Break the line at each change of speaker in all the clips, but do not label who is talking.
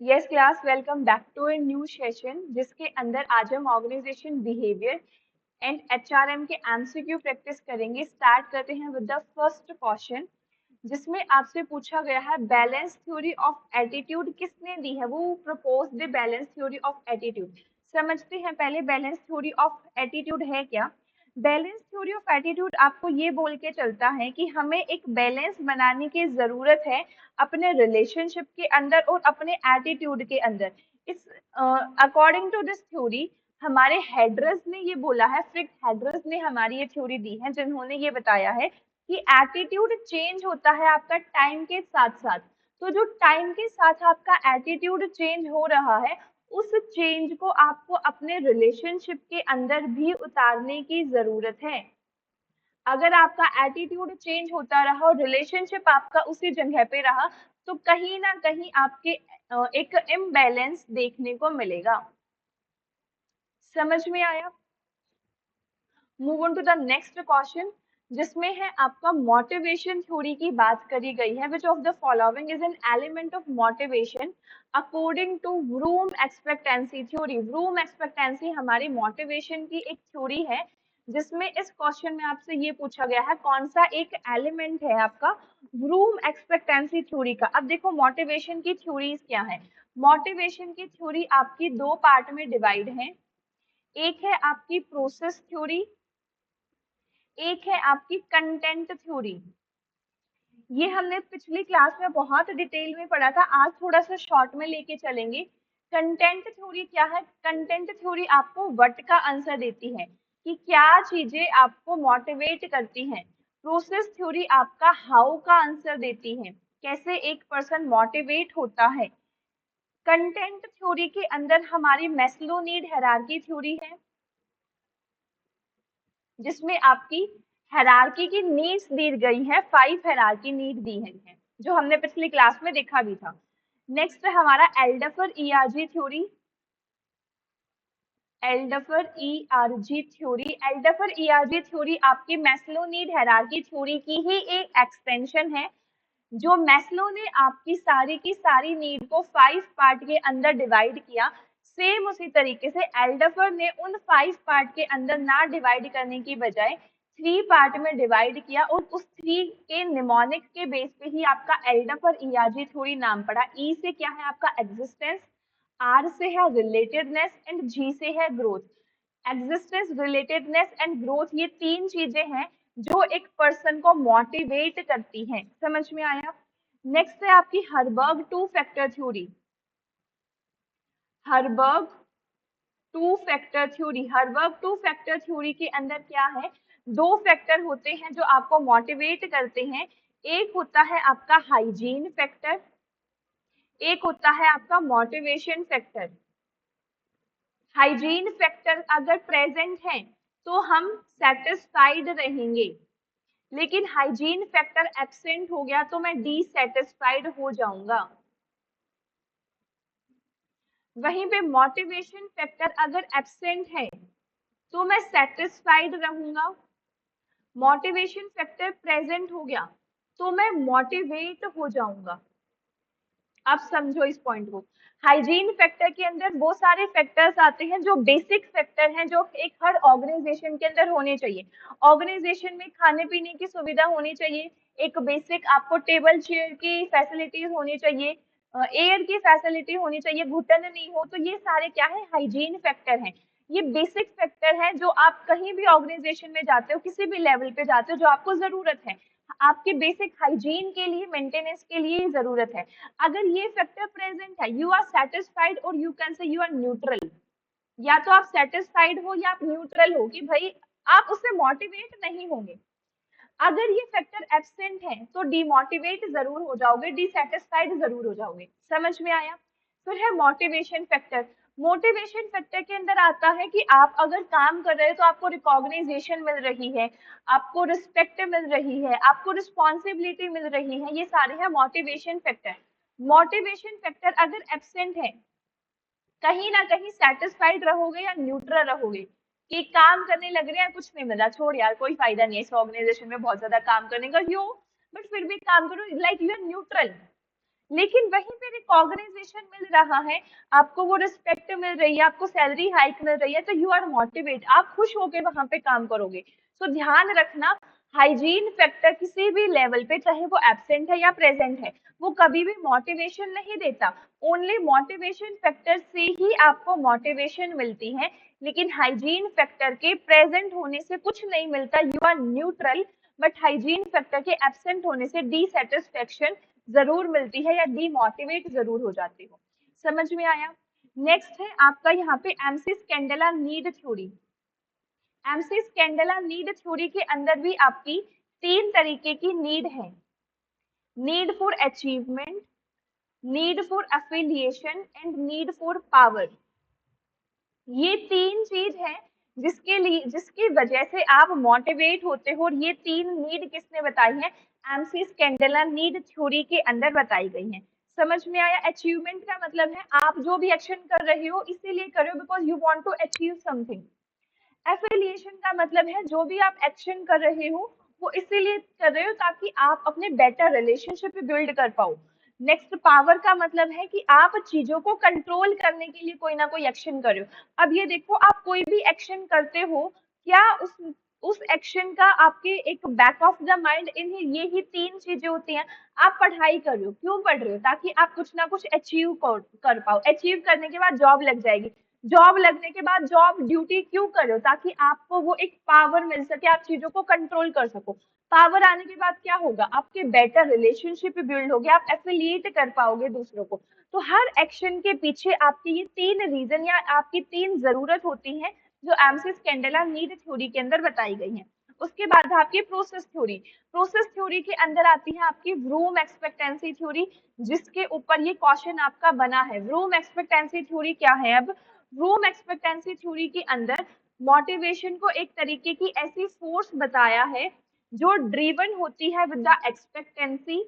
Yes class, welcome back to a new session जिसके अंदर आज हम ऑर्गेनाइजेशन बिहेवियर एंड एचआरएम के एमसीक्यू प्रैक्टिस करेंगे। स्टार्ट करते हैं विद द फर्स्ट क्वेश्चन जिसमें आपसे पूछा गया है बैलेंस थ्योरी ऑफ एटीट्यूड किसने दी है। वो propose the balance theory of attitude. समझते हैं पहले बैलेंस थ्योरी ऑफ एटीट्यूड है क्या। बैलेंस थ्योरी ऑफ एटीट्यूड आपको ये बोल के चलता है कि हमें एक बैलेंस बनाने की जरूरत है अपने रिलेशनशिप के अंदर और अपने एटीट्यूड के अंदर। इस अकॉर्डिंग टू दिस थ्योरी हमारे हेडरस ने ये बोला है, फ्रिक हेडरस ने हमारी ये थ्योरी दी है, जिन्होंने ये बताया है कि एटीट्यूड चेंज होता है आपका टाइम के साथ साथ। तो जो टाइम के साथ आपका एटीट्यूड चेंज हो रहा है उस चेंज को आपको अपने रिलेशनशिप के अंदर भी उतारने की जरूरत है। अगर आपका एटीट्यूड चेंज होता रहा और रिलेशनशिप आपका उसी जगह पे रहा तो कहीं ना कहीं आपके एक इम्बैलेंस देखने को मिलेगा। समझ में आया। Move on to the next question जिसमें है आपका मोटिवेशन थ्योरी की बात करी गई है। Which of the following is an element of motivation according to Vroom expectancy theory. Vroom expectancy हमारी मोटिवेशन की एक थ्योरी है जिसमें इस क्वेश्चन में आपसे ये पूछा गया है कौन सा एक एलिमेंट है आपका व्रूम एक्सपेक्टेंसी थ्योरी का। अब देखो मोटिवेशन की थ्योरीज क्या है। मोटिवेशन की थ्योरी आपकी दो पार्ट में डिवाइड है। एक है आपकी प्रोसेस थ्योरी, एक है आपकी कंटेंट थ्योरी। ये हमने पिछली क्लास में बहुत डिटेल में पढ़ा था, आज थोड़ा सा शॉर्ट में लेके चलेंगे। कंटेंट थ्योरी क्या है। कंटेंट थ्योरी आपको व्हाट का आंसर देती है कि क्या चीजें आपको मोटिवेट करती हैं। प्रोसेस थ्योरी आपका हाउ का आंसर देती है, कैसे एक पर्सन मोटिवेट होता है। कंटेंट थ्योरी के अंदर हमारी मैस्लो नीड हायरार्की थ्योरी है जिसमें आपकी हायरार्की की नीड्स दी गई है, 5 हायरार्की नीड दी है जो हमने पिछली क्लास में देखा भी था। नेक्स्ट है हमारा Alderfer ERG theory. Alderfer ERG theory, Alderfer ERG theory आपकी मैस्लो नीड हायरार्की थ्योरी की ही एक एक्सटेंशन है। जो मैस्लो ने आपकी सारी की सारी नीड को 5 पार्ट के अंदर डिवाइड किया, सेम उसी तरीके से एल्डफर ने उन 5 पार्ट के अंदर ना डिवाइड करने की बजाय 3 पार्ट में डिवाइड किया और उस 3 के निमोनिक के बेस पे ही आपका एल्डफर ईआरजी थ्योरी नाम पड़ा। ई से क्या है आपका एग्जिस्टेंस, आर से है रिलेटेडनेस एंड जी से है growth. Existence, relatedness and growth ये तीन चीजें हैं जो एक पर्सन को मोटिवेट करती हैं। समझ में आया। नेक्स्ट है आपकी Herzberg two factor theory. Herzberg two factor theory, Herzberg two factor theory के अंदर क्या है, दो फैक्टर होते हैं जो आपको मोटिवेट करते हैं। एक होता है आपका हाइजीन फैक्टर, एक होता है आपका मोटिवेशन फैक्टर। हाइजीन फैक्टर अगर प्रेजेंट है तो हम सेटिस्फाइड रहेंगे, लेकिन हाइजीन फैक्टर एब्सेंट हो गया तो मैं डिसैटिस्फाइड हो जाऊंगा। वहीं पे मोटिवेशन फैक्टर अगर एब्सेंट है तो मैं सेटिस्फाइड रहूंगा। मोटिवेशन फैक्टर प्रेजेंट हो गया तो मैं मोटिवेट हो जाऊंगा। आप समझो इस पॉइंट को। हाइजीन फैक्टर के अंदर वो सारे फैक्टर्स आते हैं जो बेसिक फैक्टर हैं जो एक हर ऑर्गेनाइजेशन के अंदर होने चाहिए। ऑर्गेनाइजेशन में खाने पीने की सुविधा होनी चाहिए, एक बेसिक आपको टेबल चेयर की फैसिलिटीज होनी चाहिए, एयर की फैसिलिटी होनी चाहिए, घुटन नहीं हो। तो ये सारे क्या है, हाइजीन फैक्टर हैं। ये बेसिक फैक्टर है जो आप कहीं भी ऑर्गेनाइजेशन में जाते हो, किसी भी लेवल पे जाते हो, जो आपको जरूरत है आपके बेसिक हाइजीन के लिए, मेंटेनेंस के लिए जरूरत है। अगर ये फैक्टर प्रेजेंट है, यू आर सेटिस्फाइड और you can say you are neutral. या तो आप सेटिस्फाइड हो या आप न्यूट्रल हो कि भाई आप उससे मोटिवेट नहीं होंगे। अगर ये फैक्टर एब्सेंट है तो डिमोटिवेट जरूर हो जाओगे, डिसैटिस्फाइड जरूर हो जाओगे। समझ में आया। फिर है मोटिवेशन फैक्टर। मोटिवेशन फैक्टर के अंदर आता है कि आप अगर काम कर रहे हो तो आपको रिकॉग्नाइजेशन मिल रही है, आपको रिस्पेक्ट मिल रही है, आपको रिस्पॉन्सिबिलिटी मिल रही है। ये सारे हैं मोटिवेशन फैक्टर। मोटिवेशन फैक्टर अगर एब्सेंट है, कहीं ना कहीं सेटिस्फाइड रहोगे या न्यूट्रल रहोगे कि काम करने लग रहे हैं, कुछ नहीं मिला, छोड़ यार कोई फायदा नहीं है इस ऑर्गेनाइजेशन में बहुत ज्यादा काम करने का, यो बट फिर भी काम करो, लाइक यू आर न्यूट्रल। लेकिन वहीं पे रिकॉग्नाइजेशन मिल रहा है, आपको वो रिस्पेक्ट मिल रही है, आपको सैलरी हाइक मिल रही है, तो यू आर मोटिवेट, आप खुश होके वहां पे काम करोगे। तो ध्यान रखना, हाइजीन फैक्टर किसी भी लेवल पे, चाहे वो एब्सेंट है या प्रेजेंट है, वो कभी भी मोटिवेशन नहीं देता। ओनली मोटिवेशन फैक्टर से ही आपको मोटिवेशन मिलती है, लेकिन हाइजीन फैक्टर के प्रेजेंट होने से कुछ नहीं मिलता, you are neutral. But hygiene factor के एब्सेंट होने से डिसैटिस्फैक्शन जरूर मिलती है या डीमोटिवेट जरूर हो जाते हो। समझ में आया? नेक्स्ट है आपका यहाँ पे McClelland need theory. McClelland need theory के अंदर भी आपकी तीन तरीके की नीड है: need for achievement, need for affiliation and need for power. ये तीन चीज है जिसके लिए, जिसकी वजह से आप मोटिवेट होते हो, और ये तीन नीड किसने बताई है? एमसी स्कैंडेला नीड थ्योरी के अंदर बताई गई है। समझ में आया? अचीवमेंट का मतलब है आप जो भी एक्शन कर रहे हो इसीलिए कर रहे हो because you want to achieve something. Affiliation का मतलब है जो भी आप एक्शन कर रहे हो वो इसीलिए कर रहे हो ताकि आप अपने बेटर रिलेशनशिप बिल्ड कर पाओ। नेक्स्ट, पावर का मतलब है कि आप चीजों को कंट्रोल करने के लिए कोई ना कोई एक्शन कर रहे हो। अब ये देखो, आप कोई भी एक्शन करते हो, क्या उस एक्शन का आपके एक back of the mind in ये ही तीन चीजें होती हैं। आप पढ़ाई कर रहे हो, क्यों पढ़ रहे हो? ताकि आप कुछ ना कुछ अचीव कर पाओ, अचीव करने के बाद जॉब लग जाएगी, जॉब लगने के बाद जॉब ड्यूटी क्यों कर रहे हो? ताकि आपको वो एक पावर मिल सके, आप चीजों को कंट्रोल कर सको। पावर आने के बाद क्या होगा? आपके बेटर रिलेशनशिप बिल्ड होगे, आप एफिलिएट कर पाओगे दूसरों को। तो हर एक्शन के पीछे आपकी ये तीन रीजन या आपकी तीन जरूरत होती है जो एमसी स्कैंडेला नीड थ्योरी के अंदर बताई गई है। उसके बाद आपकी प्रोसेस थ्योरी। प्रोसेस थ्योरी के अंदर आती है आपकी व्रूम एक्सपेक्टेंसी थ्योरी, जिसके ऊपर ये क्वेश्चन आपका बना है। व्रूम एक्सपेक्टेंसी थ्योरी क्या है? अब रूम एक्सपेक्टेंसी थ्योरी के अंदर मोटिवेशन को एक तरीके की ऐसी फोर्स बताया है जो ड्रिवन होती है with the expectancy,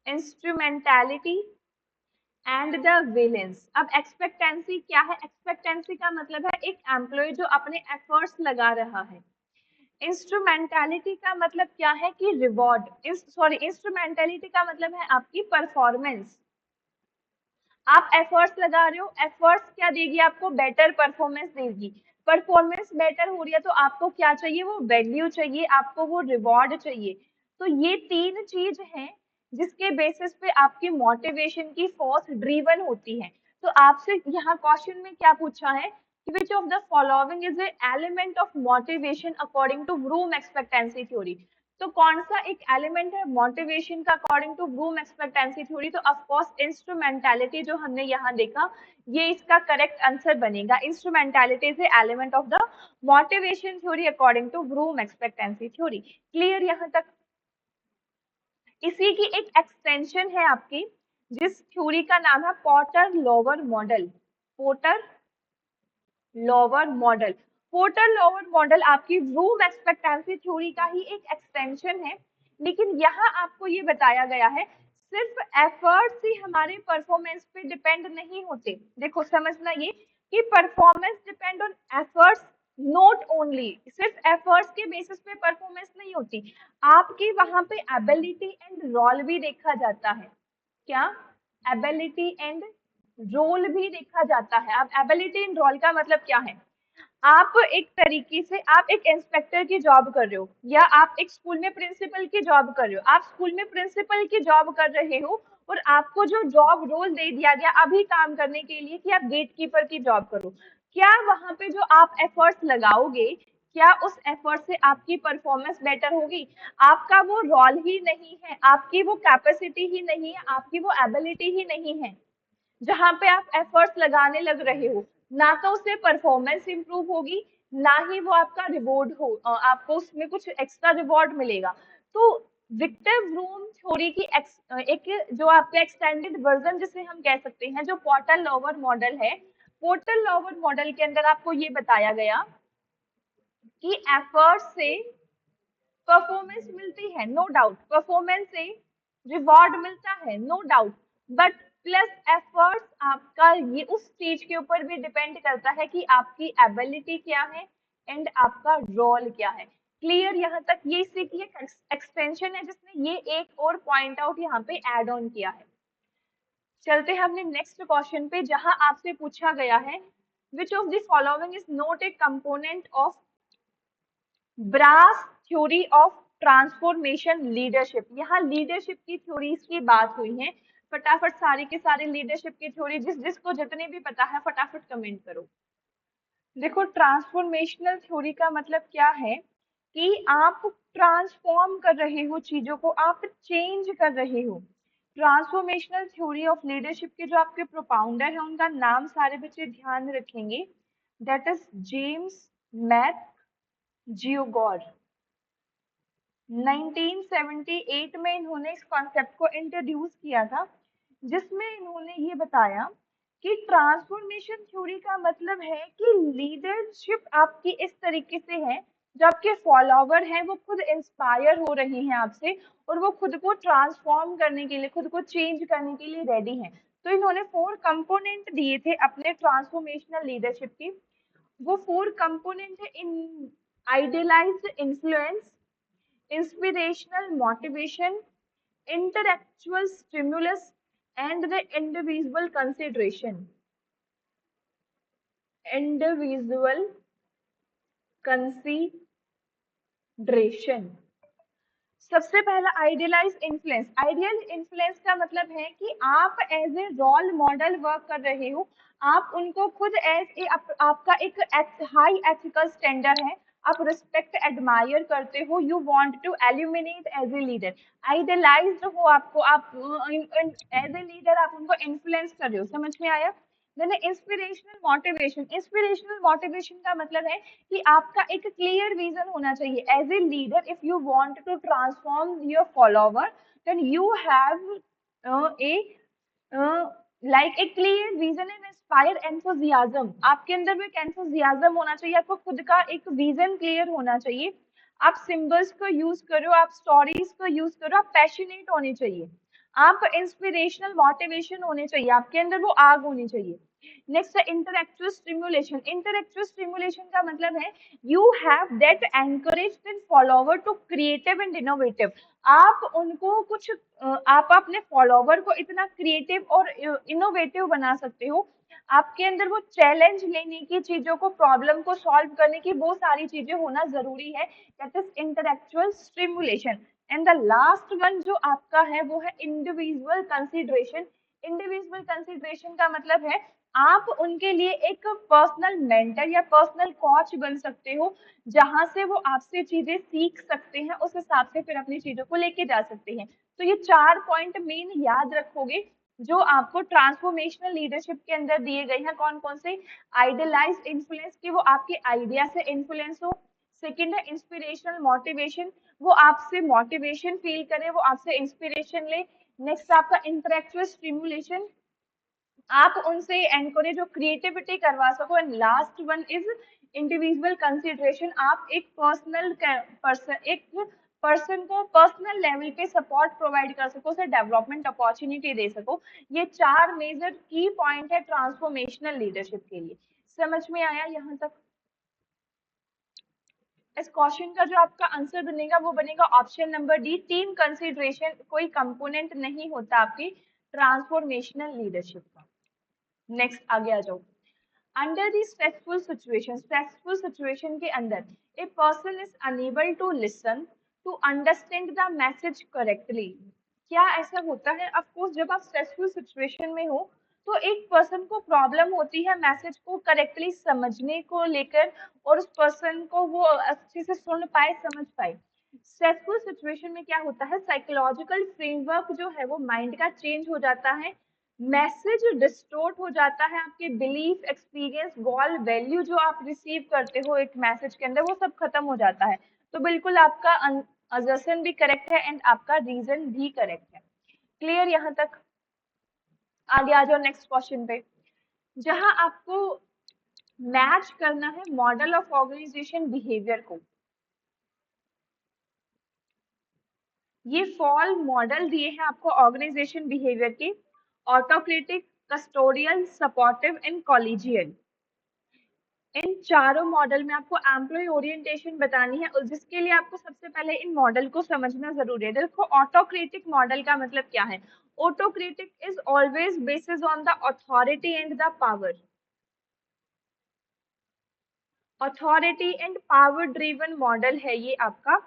instrumentality and the valence. अब एक्सपेक्टेंसी क्या है? एक्सपेक्टेंसी का मतलब है एक एम्प्लॉय जो अपने एफर्ट्स लगा रहा है। इंस्ट्रूमेंटैलिटी का मतलब क्या है? कि रिवॉर्ड, सॉरी, इंस्ट्रूमेंटैलिटी का मतलब है आपकी परफॉर्मेंस। आप एफर्ट्स लगा रहे हो, एफर्ट्स क्या देगी आपको? बेटर परफॉर्मेंस देगी। परफॉर्मेंस बेटर हो रही है तो आपको क्या चाहिए? वो वैल्यू चाहिए, आपको वो रिवॉर्ड चाहिए। तो ये तीन चीज हैं जिसके बेसिस पे आपकी मोटिवेशन की फोर्स ड्रीवन होती है। तो आपसे यहाँ क्वेश्चन में क्या पूछा है कि which of the following is a element of motivation according to Vroom expectancy theory. तो कौन सा एक एलिमेंट है मोटिवेशन का according to Bloom expectancy theory? तो ऑफ कोर्स इंस्ट्रूमेंटैलिटी जो हमने यहाँ देखा, ये इसका करेक्ट आंसर बनेगा। Instrumentality is element of the motivation theory according to Bloom expectancy theory. Clear यहाँ तक? इसी की एक एक्सटेंशन है आपकी, जिस थ्योरी का नाम है porter lower model. Porter lower model. Porter lower model आपकी ब्लूम एक्सपेक्टेंसी थ्योरी का ही एक एक्सटेंशन है, लेकिन यहाँ आपको ये बताया गया है सिर्फ एफर्ट्स ही हमारे परफॉर्मेंस पे डिपेंड नहीं होते। देखो समझना ये कि performance depend on efforts, not only. सिर्फ एफर्ट्स के बेसिस पे परफॉर्मेंस नहीं होती, आपकी वहां पे एबिलिटी एंड रोल भी देखा जाता है। क्या? एबिलिटी एंड रोल भी देखा जाता है। अब एबिलिटी एंड रोल का मतलब क्या है? आप एक तरीके से, आप एक इंस्पेक्टर की जॉब कर रहे हो या आप एक स्कूल में प्रिंसिपल की जॉब कर रहे हो। आप स्कूल में प्रिंसिपल की जॉब कर रहे हो और आपको जो जॉब रोल दे दिया गया अभी काम करने के लिए कि आप गेट कीपर की जॉब करो, क्या वहां पे जो आप एफर्ट्स लगाओगे, क्या उस एफर्ट से आपकी परफॉर्मेंस बेटर होगी? आपका वो रोल ही नहीं है, आपकी वो कैपेसिटी ही नहीं है, आपकी वो एबिलिटी ही नहीं है जहां पे आप एफर्ट्स लगाने लग रहे हो, ना तो उससे परफॉर्मेंस इंप्रूव होगी, ना ही वो आपका रिवॉर्ड हो, आपको उसमें कुछ एक्स्ट्रा रिवॉर्ड मिलेगा। तो विक्टर ब्लूम थ्योरी की एक जो आपका एक्सटेंडेड वर्जन जिसे हम कह सकते हैं, जो पोर्टर लोवर मॉडल है, पोर्टर लोवर मॉडल के अंदर आपको ये बताया गया कि एफर्ट से परफॉर्मेंस मिलती है, नो डाउट, परफॉर्मेंस से रिवॉर्ड मिलता है, no doubt, but plus efforts आपका ये उस चीज के ऊपर भी डिपेंड करता है कि आपकी एबिलिटी क्या है एंड आपका रोल क्या है। क्लियर यहाँ तक? ये इसी की एक एक्सटेंशन है जिसने ये एक और पॉइंट आउट यहाँ पे ऐड ऑन किया है। चलते हैं अपने नेक्स्ट क्वेश्चन पे, जहां आपसे पूछा गया है which of the following is not a component of Bass theory of transformation leadership. यहाँ लीडरशिप की थ्योरीज की बात हुई है। फटाफट सारे के सारे लीडरशिप की थ्योरी जिसको जितने भी पता है फटाफट कमेंट करो। देखो, ट्रांसफॉर्मेशनल थ्योरी का मतलब क्या है कि आप ट्रांसफॉर्म कर रहे हो चीजों को, आप चेंज कर रहे हो। ट्रांसफॉर्मेशनल थ्योरी ऑफ लीडरशिप के जो आपके प्रोपाउंडर हैं उनका नाम सारे बच्चे ध्यान रखेंगे, दैट इज जेम्स मैक जियोगॉर। 1978 में इन्होंने इस कॉन्सेप्ट को इंट्रोड्यूस किया था, जिसमें इन्होंने ये बताया कि ट्रांसफॉर्मेशन थ्योरी का मतलब है कि लीडरशिप आपकी इस तरीके से है, जो आपके फॉलोवर हैं वो खुद इंस्पायर हो रहे हैं आपसे और वो खुद को ट्रांसफॉर्म करने के लिए, खुद को चेंज करने के लिए रेडी हैं। तो इन्होंने 4 कंपोनेंट दिए थे अपने ट्रांसफॉर्मेशनल लीडरशिप की। वो 4 कंपोनेंट है इन idealised influence, inspirational motivation, intellectual stimulus, and the individual consideration. Individual consideration. सबसे पहला आइडियलाइज इन्फ्लुएंस। आइडियल इन्फ्लुएंस का मतलब है कि आप as a role model work कर रहे हो, आप उनको खुद एज ए आपका एक हाई एथिकल स्टैंडर्ड है, आप रिस्पेक्ट एडमायर करते हो, you want to illuminate as a leader. Idealised हो आपको, आप एज ए लीडर आप उनको इन्फ्लुएंस कर रहे हो। समझ में आया? Then inspirational motivation. Inspirational motivation का मतलब है कि आपका एक क्लियर विजन होना चाहिए as a leader. If you want to transform your follower then you have a like a clear vision and inspire enthusiasm. आपके अंदर भी एक एंथुसियाज्म होना चाहिए, आपको खुद का एक विजन क्लियर होना चाहिए। आप सिंबल्स को यूज करो, आप स्टोरीज को यूज करो, आप पैशनेट होने चाहिए, आप इंस्पिरेशनल मोटिवेशन होने चाहिए, आपके अंदर वो आग होनी चाहिए। नेक्स्ट है इंटरएक्टिव स्टिमुलेशन। इंटरएक्टिव स्टिमुलेशन का मतलब है you have that encourage in follower to creative and innovative. आप उनको कुछ आप अपने फॉलोवर को इतना क्रिएटिव और इनोवेटिव बना सकते हो, आपके अंदर वो चैलेंज लेने की, चीजों को, प्रॉब्लम को सॉल्व करने की वो सारी चीजें होना जरूरी है। That is intellectual stimulation. And the last one जो आपका है वो है इंडिविजुअल कंसिडरेशन। इंडिविजुअल कंसिडरेशन का मतलब है आप उनके लिए एक पर्सनल मेंटर या पर्सनल कोच बन सकते हो, जहां से वो आपसे चीजें सीख सकते हैं, उस हिसाब से फिर अपनी चीजों को लेके जा सकते हैं। तो ये 4 पॉइंट मेन याद रखोगे जो आपको ट्रांसफॉर्मेशनल लीडरशिप के अंदर दिए गए हैं। कौन कौन से? आइडियलाइज इन्फ्लुएंस की वो आपके आइडिया से इन्फ्लुएंस हो। सेकेंड है इंस्पिरेशनल मोटिवेशन, वो आपसे मोटिवेशन फील करे, वो आपसे इंस्पिरेशन ले। नेक्स्ट आपका इंटरेक्चुअल स्टिमुलेशन, आप उनसे एनकरेज और क्रिएटिविटी करवा सको। And last one is individual consideration, आप एक पर्सन को पर्सनल लेवल पे सपोर्ट प्रोवाइड कर सको, उसे डेवलपमेंट अपॉर्चुनिटी दे सको। ये 4 मेजर की पॉइंट है ट्रांसफॉर्मेशनल लीडरशिप के लिए। समझ में आया यहाँ तक? इस क्वेश्चन का जो आपका आंसर बनेगा वो बनेगा option number D, team consideration कोई कंपोनेंट नहीं होता आपकी ट्रांसफॉर्मेशनल लीडरशिप का। नेक्स्ट आगे आ जाओ। Under the stressful situation, stressful situation के अंदर a person is unable to listen to understand the message correctly. क्या ऐसा होता है? ऑफ कोर्स जब आप स्ट्रेसफुल सिचुएशन में हो तो एक पर्सन को प्रॉब्लम होती है मैसेज को करेक्टली समझने को लेकर, और उस पर्सन को वो अच्छे से सुन पाए, समझ पाए। स्ट्रेसफुल सिचुएशन में क्या होता है, साइकोलॉजिकल फ्रेमवर्क जो है वो माइंड का चेंज हो जाता है, मैसेज डिस्टोर्ट हो जाता है, आपके बिलीफ, एक्सपीरियंस, गोल, वैल्यू जो आप रिसीव करते हो एक मैसेज के अंदर वो सब खत्म हो जाता है। तो बिल्कुल आपका अजर्शन भी करेक्ट है एंड आपका रीजन भी करेक्ट है। क्लियर यहाँ तक? आगे आ जाओ नेक्स्ट क्वेश्चन पे, जहां आपको मैच करना है मॉडल ऑफ ऑर्गेनाइजेशन बिहेवियर को। ये फॉल मॉडल दिए हैं आपको ऑर्गेनाइजेशन बिहेवियर के, ऑटोक्रेटिक, कस्टोडियल, सपोर्टिव एंड कॉलेजियल। इन चारों मॉडल में आपको एम्प्लॉय ओरिएंटेशन बतानी है, और जिसके लिए आपको सबसे पहले इन मॉडल को समझना जरूरी है। देखो ऑटोक्रेटिक मॉडल का मतलब क्या है। Autocratic is always basis on the authority and the power. Authority and power driven model है ये आपका,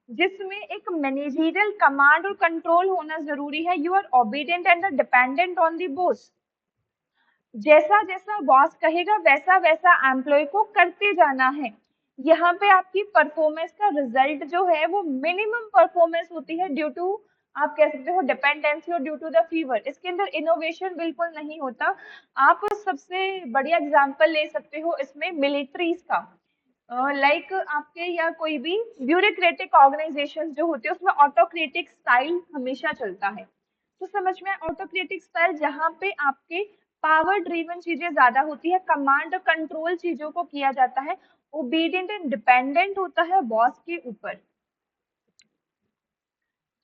जिसमें एक मैनेजरियल कमांड और कंट्रोल होना जरूरी है। You are obedient and dependent on the boss. जैसा जैसा बॉस कहेगा वैसा वैसा एम्प्लॉय को करते जाना है। यहाँ पे आपकी परफॉर्मेंस का रिजल्ट जो है वो मिनिमम परफॉर्मेंस होती है ड्यू टू, आप कह सकते हो, डिपेंडेंसी और ड्यू टू द फीवर। इसके अंदर इनोवेशन बिल्कुल नहीं होता। आप सबसे बढ़िया एग्जांपल ले सकते हो इसमें मिलिट्रीज का। लाइक आपके या कोई भी ब्यूरोक्रेटिक ऑर्गेनाइजेशन जो होती है उसमें ऑटोक्रेटिक स्टाइल हमेशा चलता है। तो समझ में, ऑटोक्रेटिक स्टाइल जहाँ पे आपके पावर ड्रिवन चीजें ज्यादा होती है, कमांड और कंट्रोल चीजों को किया जाता है, ओबीडिएंट एंड डिपेंडेंट होता है बॉस के ऊपर।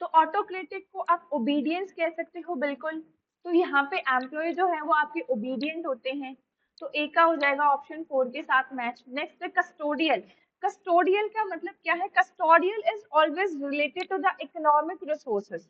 तो ऑटोक्रेटिक को आप ओबीडियंस कह सकते हो बिल्कुल। तो यहाँ पे एम्प्लॉय जो है वो आपके ओबीडियंट होते हैं। तो ए का हो जाएगा ऑप्शन 4 के साथ मैच। नेक्स्ट है कस्टोडियल। कस्टोडियल का मतलब क्या है। Custodial is always related to the economic resources.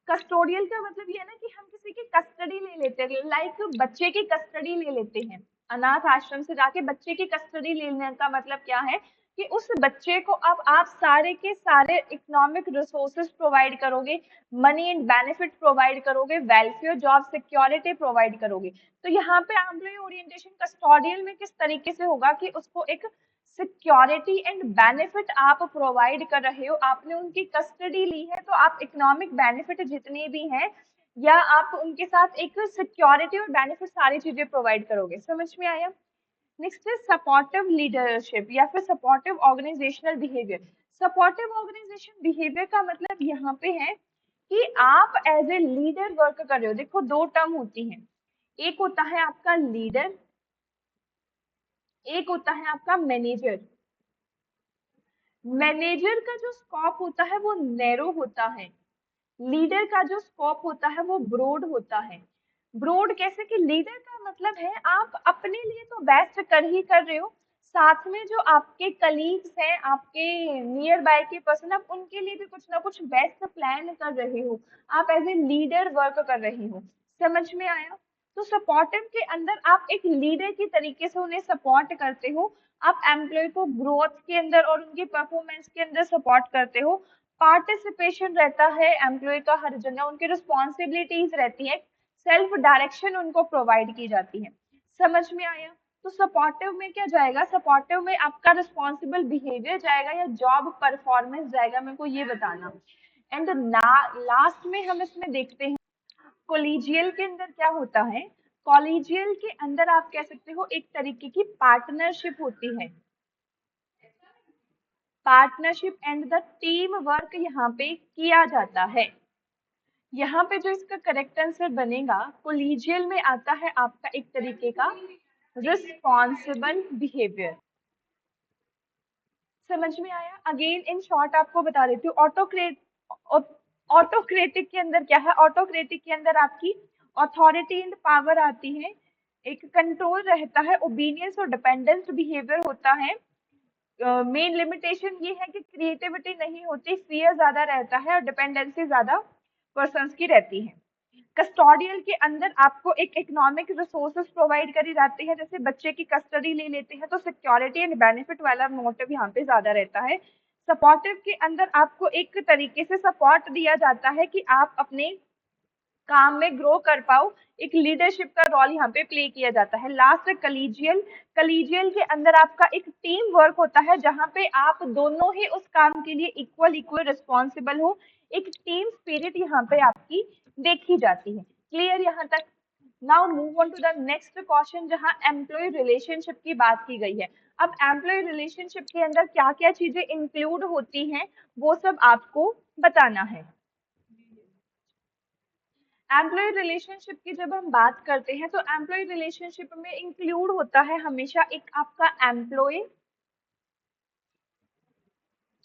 Custodial का मतलब ये है ना कि हम किसी की कस्टडी ले लेते हैं, लाइक बच्चे की कस्टडी ले लेते हैं। अनाथ आश्रम से जाके बच्चे की कस्टडी लेने का मतलब क्या है कि उस बच्चे को अब आप सारे के सारे इकोनॉमिक रिसोर्सेज प्रोवाइड करोगे, मनी एंड बेनिफिट प्रोवाइड करोगे, वेलफेयर जॉब सिक्योरिटी प्रोवाइड करोगे। तो यहाँ पे एम्प्लॉय ओरिएंटेशन कस्टोडियल में किस तरीके से होगा कि उसको एक सिक्योरिटी एंड बेनिफिट आप प्रोवाइड कर रहे हो। आपने उनकी कस्टडी ली है तो आप इकोनॉमिक बेनिफिट जितने भी हैं या आप उनके साथ एक सिक्योरिटी और बेनिफिट सारी चीजें प्रोवाइड करोगे। समझ में आया। नेक्स्ट है सपोर्टिव लीडरशिप या फिर supportive organisational behaviour. Supportive organisation behaviour का मतलब यहाँ पे है कि आप एज ए लीडर वर्क कर रहे हो। देखो दो टर्म होती हैं, एक होता है आपका लीडर, एक होता है आपका मैनेजर। मैनेजर का जो स्कोप होता है वो नैरो होता है, लीडर का जो स्कोप होता है वो ब्रॉड होता है। ब्रॉड कैसे कि लीडर का मतलब है आप अपने लिए तो बेस्ट कर ही कर रहे हो, साथ में जो आपके कलीग्स हैं, आपके नियर बाय के पर्सन, आप उनके लिए भी कुछ ना कुछ बेस्ट प्लान कर रहे हो। आप एज ए लीडर वर्क कर रहे हो। समझ में आया। तो सपोर्टिव के अंदर आप एक लीडर की तरीके से उन्हें सपोर्ट करते हो। आप एम्प्लॉय को ग्रोथ के अंदर और उनकी परफॉर्मेंस के अंदर सपोर्ट करते हो। पार्टिसिपेशन रहता है एम्प्लॉय का हर जगह, उनकी रिस्पॉन्सिबिलिटीज रहती है, सेल्फ डायरेक्शन उनको प्रोवाइड की जाती है। समझ में आया। तो सपोर्टिव में क्या जाएगा, सपोर्टिव में आपका रिस्पॉन्सिबल बिहेवियर जाएगा या जॉब परफॉर्मेंस जाएगा, मेरे को ये बताना। एंड लास्ट में हम इसमें देखते हैं कोलिजियल के अंदर क्या होता है। कॉलेजियल के अंदर आप कह सकते हो एक तरीके की पार्टनरशिप होती है। Partnership and the team work यहाँ पे किया जाता है। यहाँ पे जो इसका करेक्ट आंसर बनेगा, कोलिजियल में आता है आपका एक तरीके का रिस्पॉन्सिबल बिहेवियर। समझ में आया। अगेन इन शॉर्ट आपको बता देती हूँ, ऑटोक्रेटिक के अंदर क्या है। ऑटोक्रेटिक के अंदर आपकी अथॉरिटी एंड पावर आती है, एक कंट्रोल रहता है, ओबीडियंस और डिपेंडेंस बिहेवियर होता है। मेन लिमिटेशन ये है कि क्रिएटिविटी नहीं होती, फियर ज्यादा रहता है और डिपेंडेंसी ज्यादा पर्सन्स की रहती है। कस्टोडियल के अंदर आपको एक इकोनॉमिक रिसोर्सेज प्रोवाइड करी जाती है, जैसे बच्चे की कस्टडी ले लेते हैं तो सिक्योरिटी एंड बेनिफिट वाला मोटिव यहाँ पे ज्यादा रहता है। सपोर्टिव के अंदर आपको एक तरीके से सपोर्ट दिया जाता है कि आप अपने काम में ग्रो कर पाओ, एक लीडरशिप का रोल यहाँ पे प्ले किया जाता है। लास्ट कलीजियल। कलीजियल के अंदर आपका एक टीम वर्क होता है जहाँ पे आप दोनों ही उस काम के लिए इक्वल इक्वल रिस्पॉन्सिबल हो, एक टीम स्पिरिट यहाँ पे आपकी देखी जाती है। क्लियर यहाँ तक। Now move on to the next question जहाँ एम्प्लॉय रिलेशनशिप की बात की गई है। अब एम्प्लॉय रिलेशनशिप के अंदर क्या क्या चीजें इंक्लूड होती हैं वो सब आपको बताना है। एम्प्लॉय रिलेशनशिप की जब हम बात करते हैं तो एम्प्लॉय रिलेशनशिप में इंक्लूड होता है हमेशा एक आपका एम्प्लॉय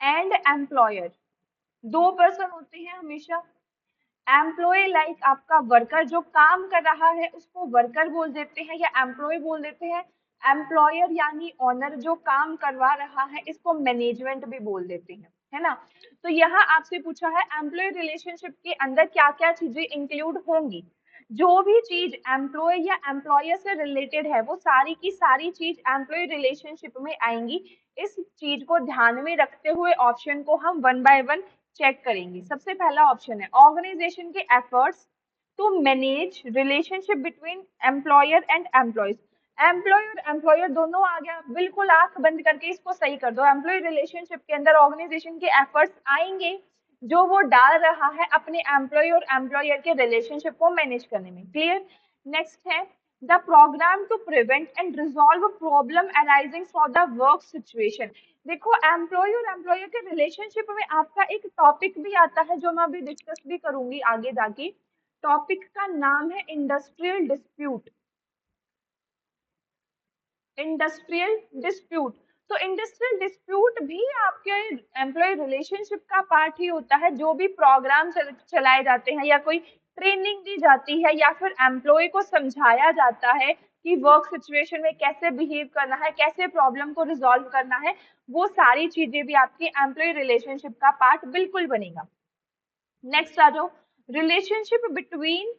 एंड एम्प्लॉयर। दो पर्सन होते हैं हमेशा। एम्प्लॉय लाइक आपका वर्कर जो काम कर रहा है उसको वर्कर बोल देते हैं या एम्प्लॉय बोल देते हैं। एम्प्लॉयर यानी ओनर जो काम करवा रहा है, इसको मैनेजमेंट भी बोल देते हैं, है ना। तो यहाँ आपसे पूछा है एम्प्लॉय रिलेशनशिप के अंदर क्या क्या चीजें इंक्लूड होंगी। जो भी चीज एम्प्लॉय या एम्प्लॉयर से रिलेटेड है वो सारी की सारी चीज एम्प्लॉय रिलेशनशिप में आएंगी। इस चीज को ध्यान में रखते हुए ऑप्शन को हम वन बाय वन चेक करेंगे। सबसे पहला ऑप्शन है ऑर्गेनाइजेशन के efforts to manage relationship between employer and employees. Employ और एम्प्लॉयर दोनों आ गया, बिल्कुल आंख बंद करके इसको सही कर दो। एम्प्लॉय रिलेशनशिप के अंदर ऑर्गेनाइजेशन के एफर्ट्स आएंगे जो वो डाल रहा है अपने एम्प्लॉय और एम्प्लॉयर के रिलेशनशिप को मैनेज करने में। क्लियर। नेक्स्ट है the programme to prevent and resolve problem arising for the work situation. देखो एम्प्लॉय और एम्प्लॉयर के रिलेशनशिप में आपका एक टॉपिक भी आता है जो मैं अभी डिस्कस भी करूंगी आगे जाके। टॉपिक का नाम है इंडस्ट्रियल डिस्प्यूट। Industrial dispute. तो इंडस्ट्रियल डिस्प्यूट भी आपके एम्प्लॉय रिलेशनशिप का पार्ट ही होता है। जो भी प्रोग्राम चलाए जाते हैं या कोई ट्रेनिंग दी जाती है या फिर एम्प्लॉय को समझाया जाता है कि वर्क सिचुएशन में कैसे बिहेव करना है, कैसे प्रॉब्लम को रिजॉल्व करना है, वो सारी चीजें भी आपके एम्प्लॉय रिलेशनशिप का पार्ट बिल्कुल बनेगा। नेक्स्ट आ जाओ relationship between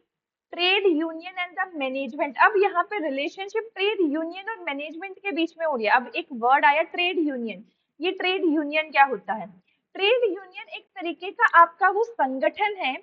trade union and the management. अब यहाँ पे रिलेशनशिप ट्रेड यूनियन और मैनेजमेंट के बीच में हो रही है। अब एक वर्ड आया ट्रेड यूनियन। ये ट्रेड यूनियन क्या होता है? ट्रेड यूनियन एक तरीके का आपका वो संगठन है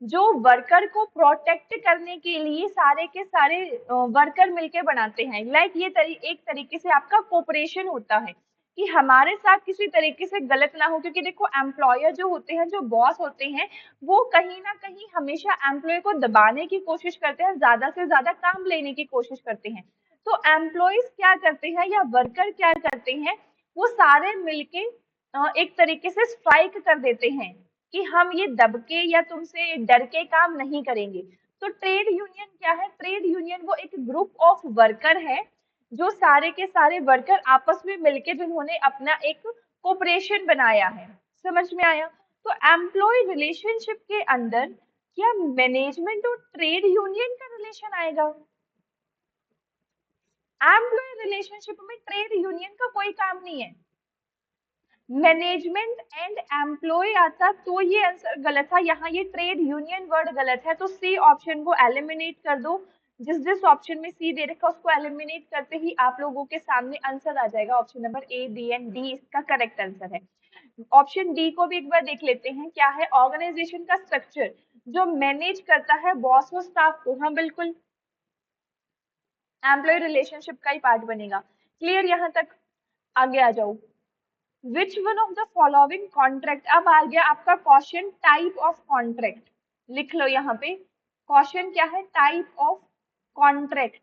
जो वर्कर को प्रोटेक्ट करने के लिए सारे के सारे वर्कर मिलके बनाते हैं। लाइक ये एक तरीके से आपका कोऑपरेशन होता है कि हमारे साथ किसी तरीके से गलत ना हो। क्योंकि देखो एम्प्लॉयर जो होते हैं, जो बॉस होते हैं, वो कहीं ना कहीं हमेशा एम्प्लॉय को दबाने की कोशिश करते हैं, ज्यादा से ज्यादा काम लेने की कोशिश करते हैं। तो एम्प्लॉयज क्या करते हैं या वर्कर क्या करते हैं, वो सारे मिलके एक तरीके से स्ट्राइक कर देते हैं कि हम ये दबके या तुमसे डर के काम नहीं करेंगे। तो ट्रेड यूनियन क्या है? ट्रेड यूनियन वो एक ग्रुप ऑफ वर्कर है जो सारे के सारे वर्कर आपस में मिलके जिन्होंने अपना एक कोऑपरेशन बनाया है। समझ में आया? तो एम्प्लॉय रिलेशनशिप के अंदर क्या मैनेजमेंट और ट्रेड यूनियन का रिलेशन आएगा? एम्प्लॉय रिलेशनशिप में ट्रेड यूनियन का कोई काम नहीं है। मैनेजमेंट एंड एम्प्लॉय आता तो ये आंसर गलत था। यहाँ ये ट्रेड यूनियन वर्ड गलत है, तो सी ऑप्शन को एलिमिनेट कर दो। जिस जिस ऑप्शन में सी दे रखा उसको एलिमिनेट करते ही आप लोगों के सामने आंसर आ जाएगा। Option number A, B and D इसका करेक्ट आंसर है। ऑप्शन डी को भी एक बार देख लेते हैं क्या है। ऑर्गेनाइजेशन का स्ट्रक्चर जो मैनेज करता है बॉस और स्टाफ को, हाँ बिल्कुल एम्प्लॉय रिलेशनशिप का ही पार्ट बनेगा। क्लियर यहाँ तक? आगे आ जाओ। Which one of the following contract. अब आ गया आपका क्वेश्चन टाइप ऑफ कॉन्ट्रैक्ट। लिख लो यहाँ पे क्वेश्चन क्या है, type of contract.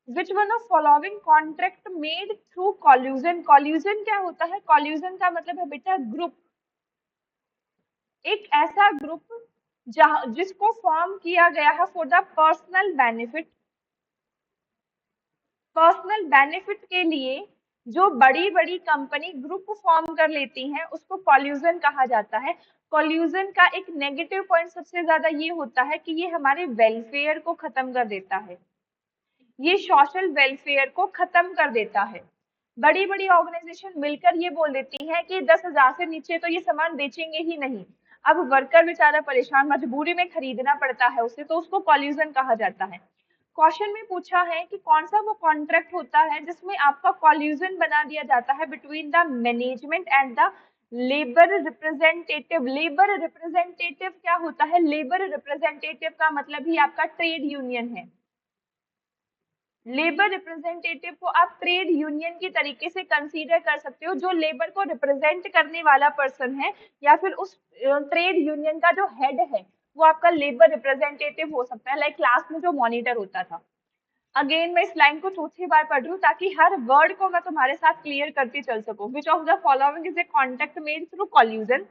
Which one of following contract made through collusion. Collusion क्या होता है? कॉल्यूजन का मतलब है बेटा ग्रुप। एक ऐसा ग्रुप जहां जिसको फॉर्म किया गया है for the personal benefit. Personal benefit के लिए जो बड़ी बड़ी कंपनी ग्रुप फॉर्म कर लेती हैं उसको कॉल्यूजन कहा जाता है। कॉल्यूजन का एक नेगेटिव पॉइंट सबसे ज्यादा ये होता है कि ये हमारे वेलफेयर को खत्म कर देता है। ये सोशल वेलफेयर को खत्म कर देता है। बड़ी बड़ी ऑर्गेनाइजेशन मिलकर ये बोल देती हैं कि 10,000 से नीचे तो ये सामान बेचेंगे ही नहीं। अब वर्कर बेचारा परेशान, मजबूरी में खरीदना पड़ता है उसे, तो उसको कॉल्यूजन कहा जाता है। क्वेश्चन में पूछा है कि कौन सा वो कॉन्ट्रैक्ट होता है जिसमें आपका कॉल्यूजन बना दिया जाता है between the management and the labour representative. Labour representative क्या होता है? लेबर रिप्रेजेंटेटिव का मतलब ही आपका ट्रेड यूनियन है। लेबर रिप्रेजेंटेटिव को आप ट्रेड यूनियन की तरीके से कंसीडर कर सकते हो। जो लेबर को रिप्रेजेंट करने वाला पर्सन है या फिर उस ट्रेड यूनियन का जो हेड है वो आपका लेबर रिप्रेजेंटेटिव हो सकता है। लाइक क्लास में जो मॉनिटर होता था। अगेन मैं इस लाइन को चौथी बार पढ़ रही हूँ ताकि हर वर्ड को मैं तुम्हारे साथ क्लियर करती चल सकूं। विच of the following is A contact made through collusion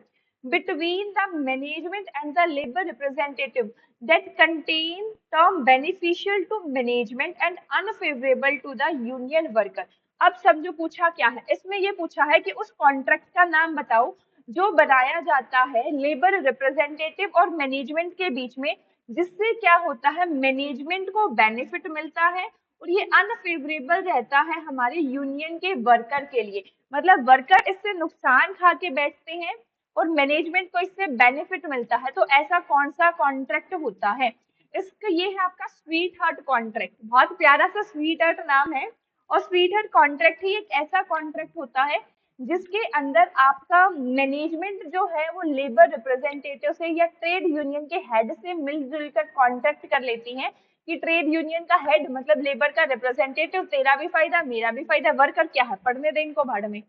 between the management and the labor representative that contain term beneficial to management and unfavorable to the union worker। अब समझो पूछा क्या है इसमें? ये पूछा है कि उस कॉन्ट्रैक्ट का नाम बताओ जो बनाया जाता है लेबर रिप्रेजेंटेटिव और मैनेजमेंट के बीच में, जिससे क्या होता है मैनेजमेंट को बेनिफिट मिलता है और ये अनफेवरेबल रहता है हमारे यूनियन के वर्कर के लिए। मतलब वर्कर इससे नुकसान खा के बैठते हैं और मैनेजमेंट को इससे बेनिफिट मिलता है। तो ऐसा कौन सा कॉन्ट्रैक्ट होता है? इसका ये है आपका स्वीट हार्ट कॉन्ट्रैक्ट। बहुत प्यारा सा स्वीट हार्ट नाम है। और स्वीट हार्ट कॉन्ट्रैक्ट ही एक ऐसा कॉन्ट्रैक्ट होता है जिसके अंदर आपका मैनेजमेंट जो है वो लेबर रिप्रेजेंटेटिव से या ट्रेड यूनियन के हेड से मिलजुल कर कॉन्ट्रैक्ट कर लेती हैं कि ट्रेड यूनियन का हेड मतलब लेबर का रिप्रेजेंटेटिव, तेरा भी फायदा मेरा भी फायदा, वर्कर क्या है पढ़ने दे इनको भाड़ में।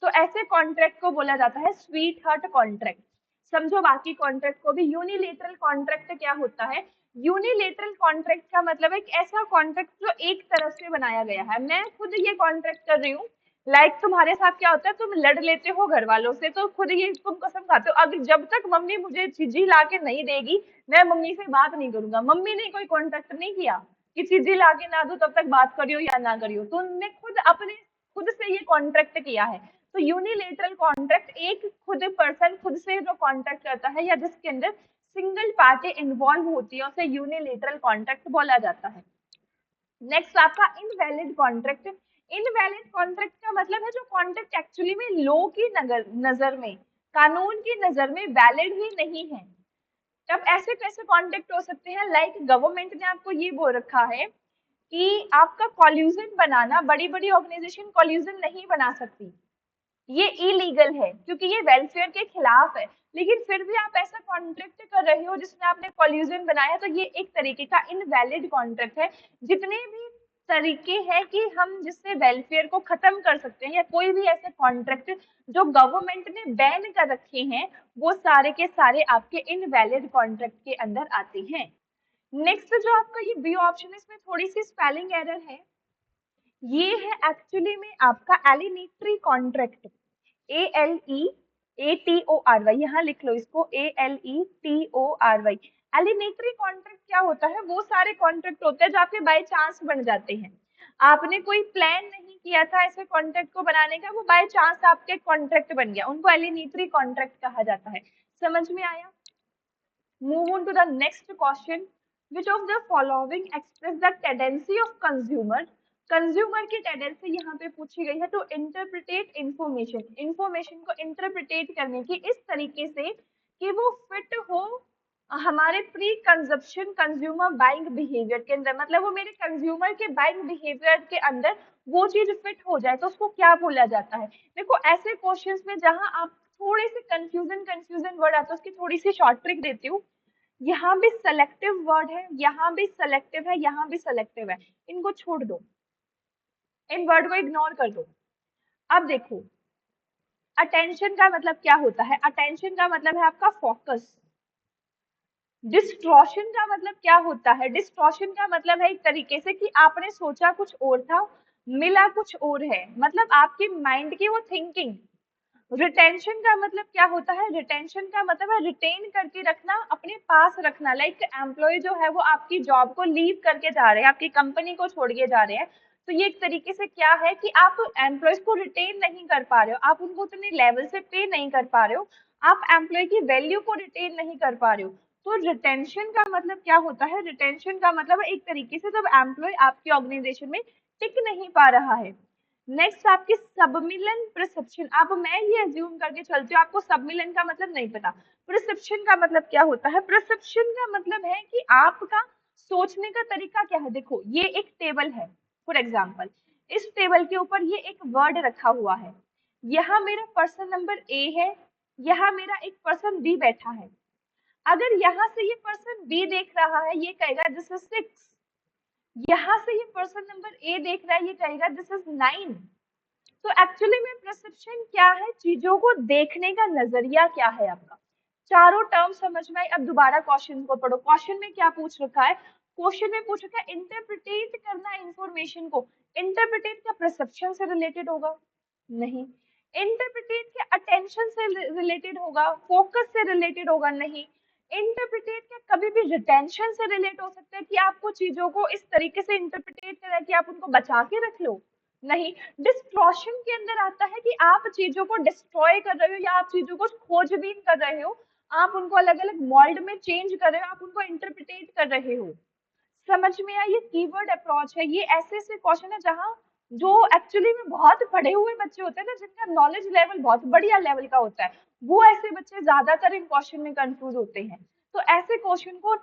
तो ऐसे कॉन्ट्रैक्ट को बोला जाता है स्वीट हार्ट कॉन्ट्रैक्ट। समझो बाकी कॉन्ट्रैक्ट को भी। यूनिलेटरल कॉन्ट्रैक्ट क्या होता है? यूनिलेटरल कॉन्ट्रैक्ट का मतलब एक ऐसा कॉन्ट्रैक्ट जो एक तरफ से बनाया गया है। मैं खुद ये कॉन्ट्रैक्ट कर रही हूँ। तुम्हारे साथ क्या होता है, तुम लड़ लेते हो घर वालों से, तो खुद ये तुम कसम खाते हो अगर जब तक मम्मी मुझे चीजी ला के नहीं देगी मैं मम्मी से बात नहीं करूंगा। मम्मी ने कोई कॉन्ट्रैक्ट नहीं किया कि चीजी ला के ना दो तब तक बात करियो या ना करियो, तुमने खुद से ये कॉन्ट्रैक्ट किया है। तो यूनिलेटरल कॉन्ट्रैक्ट एक खुद पर्सन खुद से जो कॉन्ट्रैक्ट करता है या जिसके अंदर सिंगल पार्टी इन्वॉल्व होती है उसे यूनिलेटरल कॉन्ट्रैक्ट बोला जाता है। नेक्स्ट आपका इनवैलिड कॉन्ट्रैक्ट। इनवैलिड कॉन्ट्रैक्ट का मतलब है जो कॉन्ट्रैक्ट एक्चुअली में लॉ की नजर में, कानून की नजर में वैलिड ही नहीं है। तब ऐसे कैसे कॉन्ट्रैक्ट हो सकते हैं? गवर्नमेंट ने आपको ये बोल रखा है कि आपका कॉल्यूजन बनाना, बड़ी बड़ी ऑर्गेनाइजेशन कॉल्यूजन नहीं बना सकती, ये इलीगल है क्योंकि ये वेलफेयर के खिलाफ है। लेकिन फिर भी आप ऐसा कॉन्ट्रैक्ट कर रहे हो जिसमें आपने कॉल्यूजन बनाया, तो ये एक तरीके का इनवैलिड कॉन्ट्रैक्ट है। जितने भी तरीके हैं कि हम जिससे वेलफेयर को खत्म कर सकते हैं या कोई भी ऐसे कॉन्ट्रैक्ट जो गवर्नमेंट ने बैन कर रखे हैं, वो सारे के सारे आपके इनवैलिड कॉन्ट्रैक्ट के अंदर आते हैं। नेक्स्ट जो आपका ये बी ऑप्शन है, इसमें थोड़ी सी स्पेलिंग एरर है। ये है एक्चुअली में आपका एलिमेंट्री कॉन्ट्रैक्ट। ALEATORY, यहाँ लिख लो इसको, ALETORY। एलिमेंट्री कॉन्ट्रैक्ट क्या होता है? वो सारे कॉन्ट्रैक्ट होते हैं जो आपके बाय चांस बन जाते हैं। आपने कोई प्लान नहीं किया था ऐसे कॉन्ट्रैक्ट को बनाने का, वो बाय चांस आपके कॉन्ट्रैक्ट बन गया, उनको एलिमेंट्री कॉन्ट्रैक्ट कहा जाता है। समझ में आया? Move on to the next question. Which of the following express the tendency of consumer? Consumer की टेंडेंसी यहाँ पे पूछी गई है टू इंटरप्रिटेट इंफॉर्मेशन, इंफॉर्मेशन को इंटरप्रिटेट करने की इस तरीके से कि वो फिट हो हमारे pre consumption consumer buying behaviour के अंदर। मतलब वो मेरे कंज्यूमर के बाइंग बिहेवियर के अंदर वो चीज फिट हो जाए, तो उसको क्या बोला जाता है? देखो ऐसे क्वेश्चंस में जहां आप थोड़े से कंफ्यूजन वर्ड आता है उसकी थोड़ी सी शॉर्ट ट्रिक देती हूँ। यहाँ भी सेलेक्टिव वर्ड है, यहाँ भी सेलेक्टिव है, यहाँ भी सेलेक्टिव है, इनको छोड़ दो, इन वर्ड को इग्नोर कर दो। अब देखो अटेंशन का मतलब क्या होता है? अटेंशन का मतलब है आपका फोकस। डिस्ट्रॉशन का मतलब क्या होता है? डिस्ट्रॉशन का मतलब है एक तरीके से कि आपने सोचा कुछ और था, मिला कुछ और है, मतलब आपकी माइंड की वो थिंकिंग। रिटेंशन का मतलब क्या होता है? रिटेंशन का मतलब है रिटेन करके रखना, अपने पास रखना। लाइक एम्प्लॉय जो है वो आपकी जॉब को लीव करके जा रहे हैं, आपकी कंपनी को छोड़ के जा रहे हैं, तो ये एक तरीके से क्या है कि आप एम्प्लॉयज को रिटेन नहीं कर पा रहे हो, आप उनको उतने लेवल से पे नहीं कर पा रहे हो, आप एम्प्लॉय की वैल्यू को रिटेन नहीं कर पा रहे हो। तो रिटेंशन का मतलब क्या होता है? रिटेंशन का मतलब एक तरीके से जब एम्प्लॉय आपकी ऑर्गेनाइजेशन में टिक नहीं पा रहा है। नेक्स्ट आपकी सबमिलन परसेप्शन। अब मैं ये अज्यूम करके चलती हूँ आपको सबमिलन का मतलब नहीं पता। परसेप्शन का मतलब क्या होता है? परसेप्शन का मतलब है कि आपका सोचने का तरीका क्या है। देखो ये एक टेबल है, फॉर एग्जाम्पल इस टेबल के ऊपर ये एक वर्ड रखा हुआ है, यहाँ मेरा पर्सन नंबर ए है, यहाँ मेरा एक पर्सन बी बैठा है। अगर यहाँ से ये पर्सन बी देख रहा है ये कहेगा दिस इज 6, यहाँ से ये पर्सन नंबर ए देख रहा है ये कहेगा दिस इज 9। तो एक्चुअली में परसेप्शन क्या है? चीजों को देखने का नजरिया क्या है आपका। चारों टर्म समझ में आई? अब दोबारा क्वेश्चन को पढ़ो। क्वेश्चन में क्या पूछ रखा है? क्वेश्चन में पूछ रखा है इंटरप्रिटेट करना इंफॉर्मेशन को। इंटरप्रिटेट क्या परसेप्शन से रिलेटेड होगा? नहीं। इंटरप्रिटेट क्या अटेंशन से रिलेटेड होगा? फोकस से रिलेटेड होगा? नहीं। इंटरप्रिटेट क्या कभी भी रिटेंशन से रिलेट हो सकता है कि आपको चीजों को इस तरीके से इंटरप्रिटेट करें कि आप उनको बचा के रख लो? नहीं। डिस्ट्रॉशन के अंदर आता है कि आप चीजों को डिस्ट्रॉय कर रहे हो या आप चीजों को खोजबीन कर रहे हो, आप उनको अलग अलग मोल्ड में चेंज कर रहे हो, आप उनको इंटरप्रिटेट कर रहे हो। समझ में आया? ये कीवर्ड अप्रोच है। ये ऐसे ऐसे क्वेश्चन है जहाँ जो एक्चुअली में बहुत पढ़े हुए बच्चे होते हैं ना, जिनका नॉलेज लेवल बहुत बढ़िया लेवल का होता है, वो ऐसे बच्चे ज्यादातर इन क्वेश्चन में कंफ्यूज होते हैं। तो ऐसे क्वेश्चन को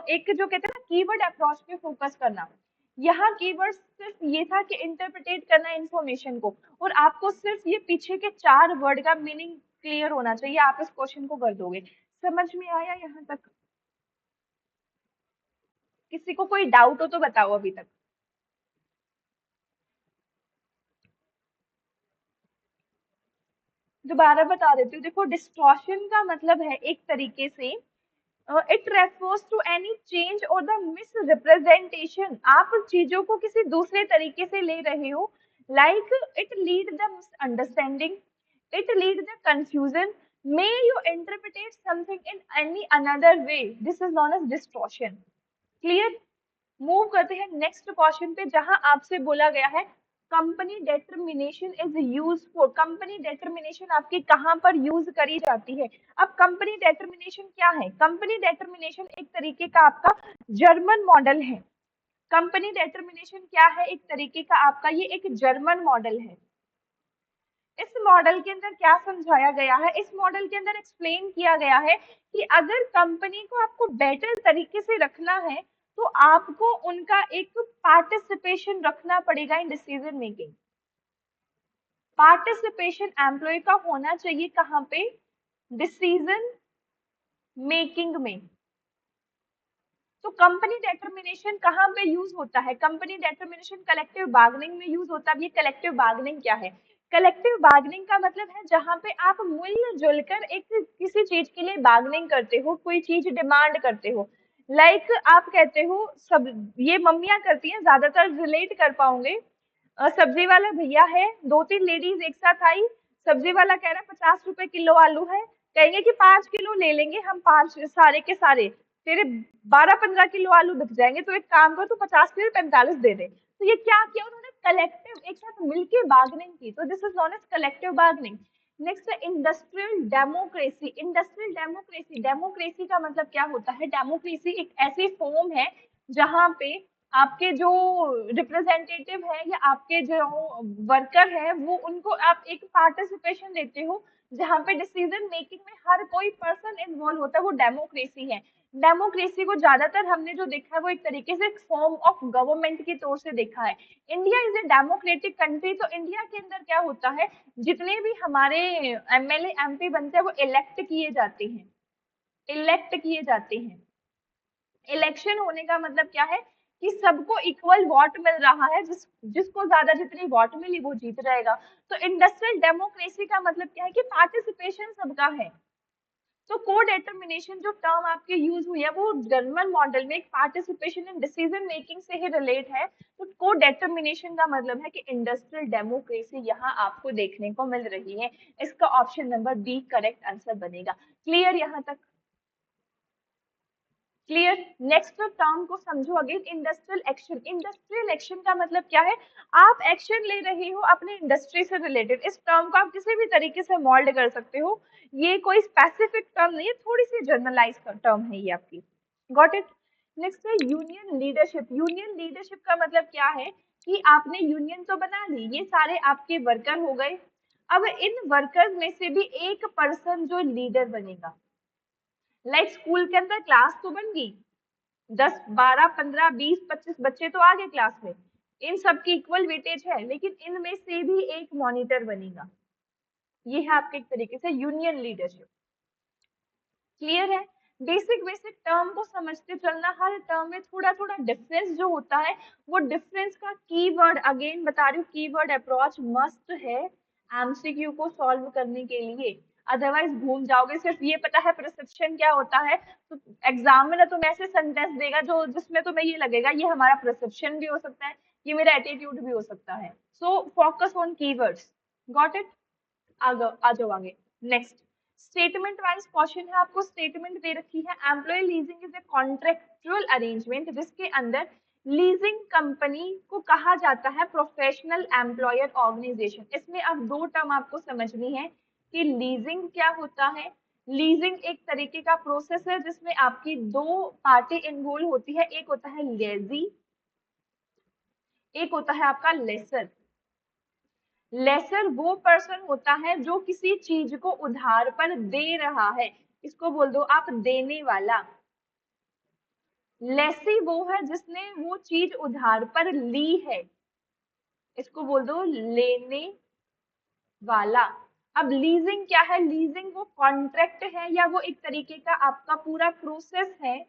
एक जो कहते हैं ना कीवर्ड अप्रोच पे फोकस करना। यहाँ कीवर्ड सिर्फ ये था कि इंटरप्रिटेट करना इंफॉर्मेशन को, और आपको सिर्फ ये पीछे के 4 वर्ड का मीनिंग क्लियर होना चाहिए, आप इस क्वेश्चन को कर दोगे। समझ में आया यहाँ तक? किसी को कोई डाउट हो तो बताओ अभी तक। दोबारा बता देती हूँ। देखो, डिस्टॉर्शन का मतलब है एक तरीके से, it refers to any change और द मिस रिप्रेजेंटेशन। आप चीजों को किसी दूसरे तरीके से ले रहे हो, like it lead the misunderstanding, it lead the confusion, may you interpret something in any another way, this is known as distortion. Clear? Move करते हैं नेक्स्ट क्वेश्चन पे, जहां आपसे बोला गया है company determination is use for. Company determination आपकी कहां पर यूज करी जाती है? अब कंपनी डेटर्मिनेशन क्या है? कंपनी डेटर्मिनेशन एक तरीके का आपका जर्मन मॉडल है। कंपनी डेटर्मिनेशन क्या है? एक तरीके का आपका ये एक जर्मन मॉडल है। इस मॉडल के अंदर क्या समझाया गया है? इस मॉडल के अंदर एक्सप्लेन किया गया है कि अगर कंपनी को आपको बेटर तरीके से रखना है, तो आपको उनका एक पार्टिसिपेशन रखना पड़ेगा in decision making. Participation employ का होना चाहिए कहाँ पे? डिसीजन मेकिंग में। तो कंपनी डेटर्मिनेशन कहाँ पे यूज होता है? कंपनी डेटर्मिनेशन कलेक्टिव बार्गेनिंग में यूज होता है। ये कलेक्टिव बार्गेनिंग क्या है? कलेक्टिव बार्गेनिंग का मतलब है जहाँ पे आप मिलजुल कर एक किसी चीज के लिए बार्गेनिंग करते हो, कोई चीज डिमांड करते हो। लाइक आप कहते हो, सब ये मम्मियां करती हैं, ज्यादातर रिलेट कर पाओगे। सब्जी वाला भैया है, 2-3 लेडीज एक साथ आई, सब्जी वाला कह रहा है 50 रुपए किलो आलू है, कहेंगे कि 5 किलो ले लेंगे हम, 5 सारे के सारे, तेरे 12-15 किलो आलू बिक जाएंगे, तो एक काम करो, तो 50 के 45 दे दे। तो ये क्या किया उन्होंने? कलेक्टिव एक साथ मिलके बार्गेनिंग की। तो this is known as collective bargaining. Next है industrial democracy. Industrial democracy, democracy का मतलब क्या होता है? डेमोक्रेसी एक ऐसी फॉर्म है जहाँ पे आपके जो रिप्रेजेंटेटिव है या आपके जो वर्कर है, वो उनको आप एक पार्टिसिपेशन देते हो, जहाँ पे डिसीजन मेकिंग में हर कोई पर्सन इन्वॉल्व होता है, वो डेमोक्रेसी है। डेमोक्रेसी को ज्यादातर हमने जो देखा है वो एक तरीके से फॉर्म ऑफ गवर्नमेंट के तौर से देखा है। India is a democratic country. तो इंडिया के अंदर क्या होता है, जितने भी हमारे एमएलए एमपी बनते हैं वो इलेक्ट किए जाते हैं, इलेक्ट किए जाते हैं। इलेक्शन होने का मतलब क्या है कि सबको इक्वल वोट मिल रहा है, जिसको ज्यादा जितनी वोट मिली वो जीत जाएगा। तो इंडस्ट्रियल डेमोक्रेसी का मतलब क्या है कि पार्टिसिपेशन सबका है। तो को डेटर्मिनेशन जो टर्म आपके यूज हुई है वो जर्मन मॉडल में एक पार्टिसिपेशन इन डिसीजन मेकिंग से ही रिलेट है। तो को डेटर्मिनेशन का मतलब है कि इंडस्ट्रियल डेमोक्रेसी यहाँ आपको देखने को मिल रही है। इसका option number B correct answer बनेगा। क्लियर यहाँ तक? क्लियर? नेक्स्ट टर्म को समझो again, industrial action. Industrial action का मतलब क्या है? आप एक्शन ले रहे हो अपने इंडस्ट्री से रिलेटेड। इस टर्म को आप किसी भी तरीके से मोल्ड कर सकते हो, ये कोई स्पेसिफिक टर्म नहीं है, थोड़ी सी जनरलाइज टर्म है ये आपकी। Got it? नेक्स्ट है यूनियन लीडरशिप। यूनियन लीडरशिप का मतलब क्या है कि आपने यूनियन तो बना ली, ये सारे आपके वर्कर हो गए। अब इन वर्कर्स में से भी एक पर्सन जो लीडर बनेगा, लाइक स्कूल के अंदर क्लास तो बन गई, 10, 12, 15, 20, 25 बच्चे तो आ गए क्लास में, इन सबकी इक्वल वेटेज है, लेकिन इनमें से भी एक मॉनिटर बनेगा। ये है आपके एक तरीके से यूनियन लीडरशिप। क्लियर है? बेसिक बेसिक टर्म को समझते चलना, हर टर्म में थोड़ा थोड़ा डिफरेंस जो होता है, वो डिफरेंस का कीवर्ड अगेन बता रही हूँ, कीवर्ड अप्रोच मस्ट है एमसीक्यू को सॉल्व करने के लिए, अदरवाइज घूम जाओगे। सिर्फ ये पता है परसेप्शन क्या होता है, तो एग्जाम में ना तुम्हें ऐसे सेंटेंस देगा जो जिसमें तुम्हें ये लगेगा ये हमारा परसेप्शन भी हो सकता है, ये मेरा एटीट्यूड भी हो सकता है। So focus on keywords. Got it? आ जाओ आगे। नेक्स्ट स्टेटमेंट वाइज क्वेश्चन है, आपको स्टेटमेंट दे रखी है, employ leasing is a contractual arrangement जिसके अंदर लीजिंग कंपनी को कहा जाता है प्रोफेशनल एम्प्लॉयर ऑर्गेनाइजेशन। इसमें अब दो टर्म आपको समझनी है कि लीजिंग क्या होता है, लीजिंग एक तरीके का प्रोसेस है जिसमें आपकी दो पार्टी इन्वॉल्व होती है, एक होता है लेजी, एक होता है आपका लेसर। लेसर वो पर्सन होता है जो किसी चीज को उधार पर दे रहा है, इसको बोल दो आप देने वाला। लेसी वो है जिसने वो चीज उधार पर ली है, इसको बोल दो लेने वाला। अब लीजिंग क्या है? लीजिंग वो कॉन्ट्रैक्ट है या वो एक तरीके का आपका पूरा प्रोसेस है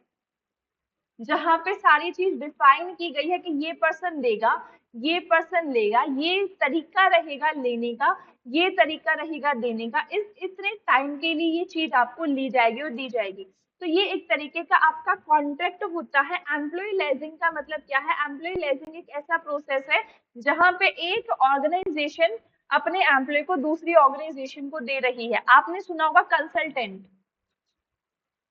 जहां पे सारी चीज डिफाइन की गई है कि ये पर्सन देगा, ये पर्सन लेगा, ये तरीका रहेगा लेने का, ये तरीका रहेगा देने का, इस इतने टाइम के लिए ये चीज आपको ली जाएगी और दी जाएगी। तो ये एक तरीके का आपका कॉन्ट्रैक्ट होता है। एम्प्लॉय लीजिंग का मतलब क्या है? एम्प्लॉय लीजिंग एक ऐसा प्रोसेस है जहां पे एक ऑर्गेनाइजेशन अपने एम्प्लॉय को दूसरी ऑर्गेनाइजेशन को दे रही है। आपने सुना होगा कंसल्टेंट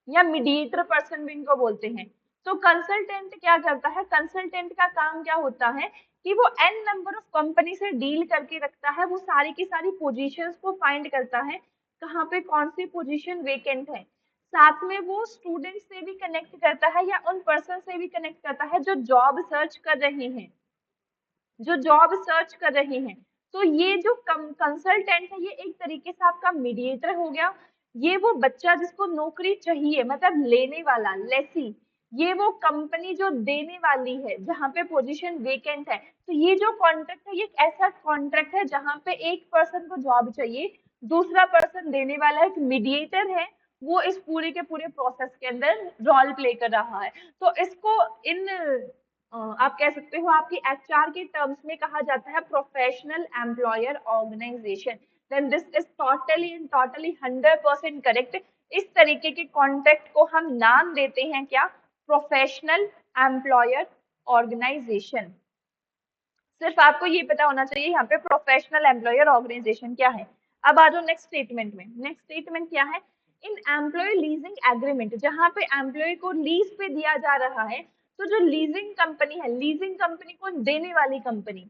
या मीडिएटर पर्सन भी इनको बोलते हैं। तो कंसल्टेंट क्या करता है? कंसल्टेंट का काम क्या होता है कि वो एन नंबर ऑफ कंपनी से डील करके रखता है, वो सारी की सारी पोजीशंस को फाइंड करता है कहाँ पे कौन सी पोजीशन वेकेंट है। साथ में वो स्टूडेंट से भी कनेक्ट करता है या उन पर्सन से भी कनेक्ट करता है जो जॉब सर्च कर रहे हैं, जो जॉब सर्च कर रहे हैं। तो ये जो कंसल्टेंट है ये एक तरीके से आपका मीडिएटर हो गया। ये वो बच्चा जिसको नौकरी चाहिए, मतलब लेने वाला लेसी। ये वो कंपनी जो देने वाली है जहां पे पोजीशन वेकेंट है। तो ये जो कॉन्ट्रैक्ट है ये एक ऐसा कॉन्ट्रैक्ट है जहां पे एक पर्सन को जॉब चाहिए, दूसरा पर्सन देने वाला एक मीडिएटर है, वो इस पूरे के पूरे प्रोसेस के अंदर रोल प्ले कर रहा है। तो इसको इन आप कह सकते हो आपकी एचआर के टर्म्स में कहा जाता है professional employer organisation. Then this is totally and totally 100% correct. इस तरीके के कॉन्ट्रैक्ट को हम नाम देते हैं क्या? Professional employer organisation. सिर्फ आपको ये पता होना चाहिए यहाँ पे प्रोफेशनल एम्प्लॉयर ऑर्गेनाइजेशन क्या है। अब आ जाओ नेक्स्ट स्टेटमेंट में। नेक्स्ट स्टेटमेंट क्या है? इन एम्प्लॉय लीजिंग एग्रीमेंट, जहां पे एम्प्लॉय को लीज पे दिया जा रहा है, तो जो लीजिंग कंपनी है, लीजिंग कंपनी को देने वाली कंपनी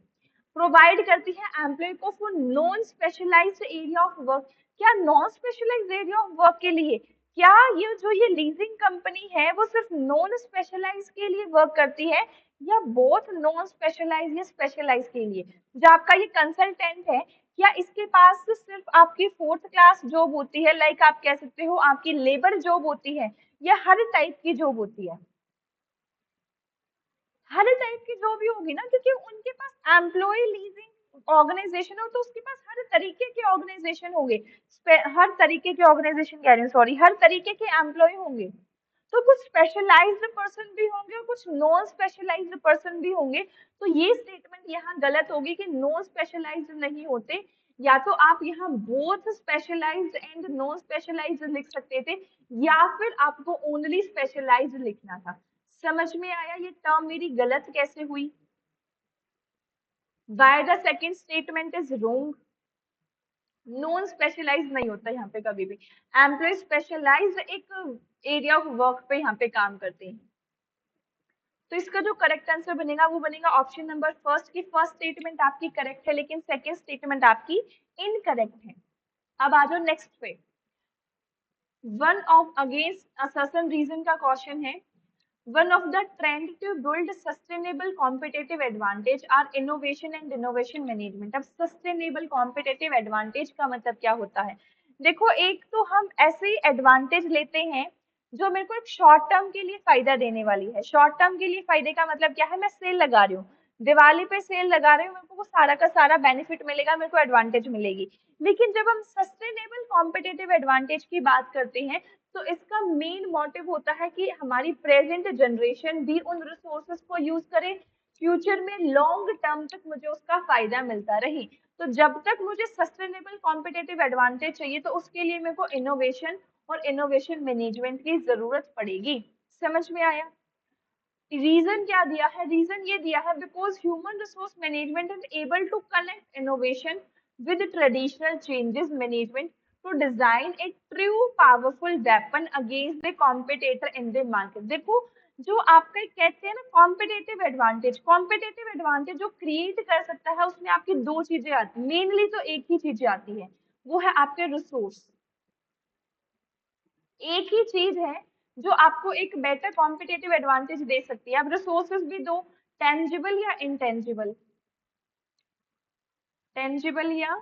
प्रोवाइड करती है एम्प्लॉय को for non specialised area of work. क्या non specialised area of work के लिए? क्या ये जो ये लीजिंग कंपनी है वो सिर्फ नॉन स्पेशलाइज के लिए वर्क करती है या बोथ नॉन स्पेशलाइज या स्पेशलाइज के लिए? जो आपका ये कंसल्टेंट है, क्या इसके पास सिर्फ आपकी फोर्थ क्लास जॉब होती है, लाइक आप कह सकते हो आपकी लेबर जॉब होती है, या हर टाइप की जॉब होती है? हर टाइप की जो भी होगी ना, क्योंकि उनके पास एम्प्लॉय लीजिंग ऑर्गेनाइजेशन हो तो उसके पास हर तरीके के ऑर्गेनाइजेशन होंगे। हर तरीके के ऑर्गेनाइजेशन कह रही हूँ, सॉरी, हर तरीके के एम्प्लॉय होंगे। तो कुछ स्पेशलाइज्ड पर्सन भी होंगे और कुछ नॉन स्पेशलाइज्ड पर्सन भी होंगे। तो ये स्टेटमेंट यहाँ गलत होगी कि नॉन स्पेशलाइज्ड नहीं होते। या तो आप यहाँ both specialised and non specialised लिख सकते थे, या फिर आपको ओनली स्पेशलाइज्ड लिखना था। समझ में आया ये टर्म मेरी गलत कैसे हुई? By the second statement is wrong. Non specialised नहीं होता यहाँ पे कभी भी। एम्प्लॉय स्पेशलाइज्ड एक एरिया ऑफ वर्क पे यहाँ पे काम करते हैं। तो इसका जो करेक्ट आंसर बनेगा वो बनेगा ऑप्शन नंबर फर्स्ट की फर्स्ट स्टेटमेंट आपकी करेक्ट है, लेकिन सेकंड स्टेटमेंट आपकी इनकरेक्ट है। अब आ जाओ नेक्स्ट पे। One of against assertion reason का क्वेश्चन है। One of the trend to build sustainable competitive advantage are innovation and innovation management। अब sustainable competitive advantage का मतलब क्या होता है? देखो, एक तो हम ऐसे ही एडवांटेज लेते हैं जो मेरे को एक शॉर्ट टर्म के लिए फायदा देने वाली है। शॉर्ट टर्म के लिए फायदे का मतलब क्या है? मैं सेल लगा रही हूँ, दिवाली पे सेल लगा रही हूँ, मेरे को वो सारा का सारा बेनिफिट मिलेगा, मेरे को एडवांटेज मिलेगी। लेकिन जब हम सस्टेनेबल कॉम्पिटेटिव एडवांटेज की बात करते हैं तो इसका मेन मोटिव होता है कि हमारी प्रेजेंट जनरेशन भी उन रिसोर्सेज को यूज करे, फ्यूचर में लॉन्ग टर्म तक मुझे उसका फायदा मिलता रहे। तो जब तक मुझे सस्टेनेबल कॉम्पिटेटिव एडवांटेज चाहिए तो उसके लिए मेरे को इनोवेशन और इनोवेशन मैनेजमेंट की जरूरत पड़ेगी। समझ में आया? रीजन क्या दिया है? रीजन ये दिया है because human resource management is able to connect innovation with traditional changes management to design a true powerful weapon against the competitor in the market. देखो, जो आपका कहते हैं ना कॉम्पिटेटिव एडवांटेज जो क्रिएट कर सकता है उसमें आपकी दो चीजें आती, मेनली तो एक ही चीजें आती है, वो है आपके रिसोर्स। एक ही चीज है जो आपको एक बेटर कॉम्पिटेटिव एडवांटेज दे सकती है। अब रिसोर्सेज भी दो, टेंजिबल या इंटेंजिबल, टेंजिबल या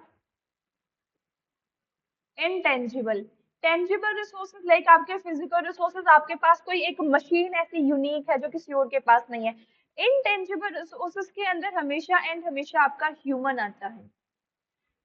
इनटेंजिबल। टेंजिबल रिसोर्सेज लाइक आपके फिजिकल रिसोर्सेज, आपके पास कोई एक मशीन ऐसी यूनिक है जो किसी और के पास नहीं है। इनटेंजिबल रिसोर्सेज के अंदर हमेशा एंड हमेशा आपका ह्यूमन आता है।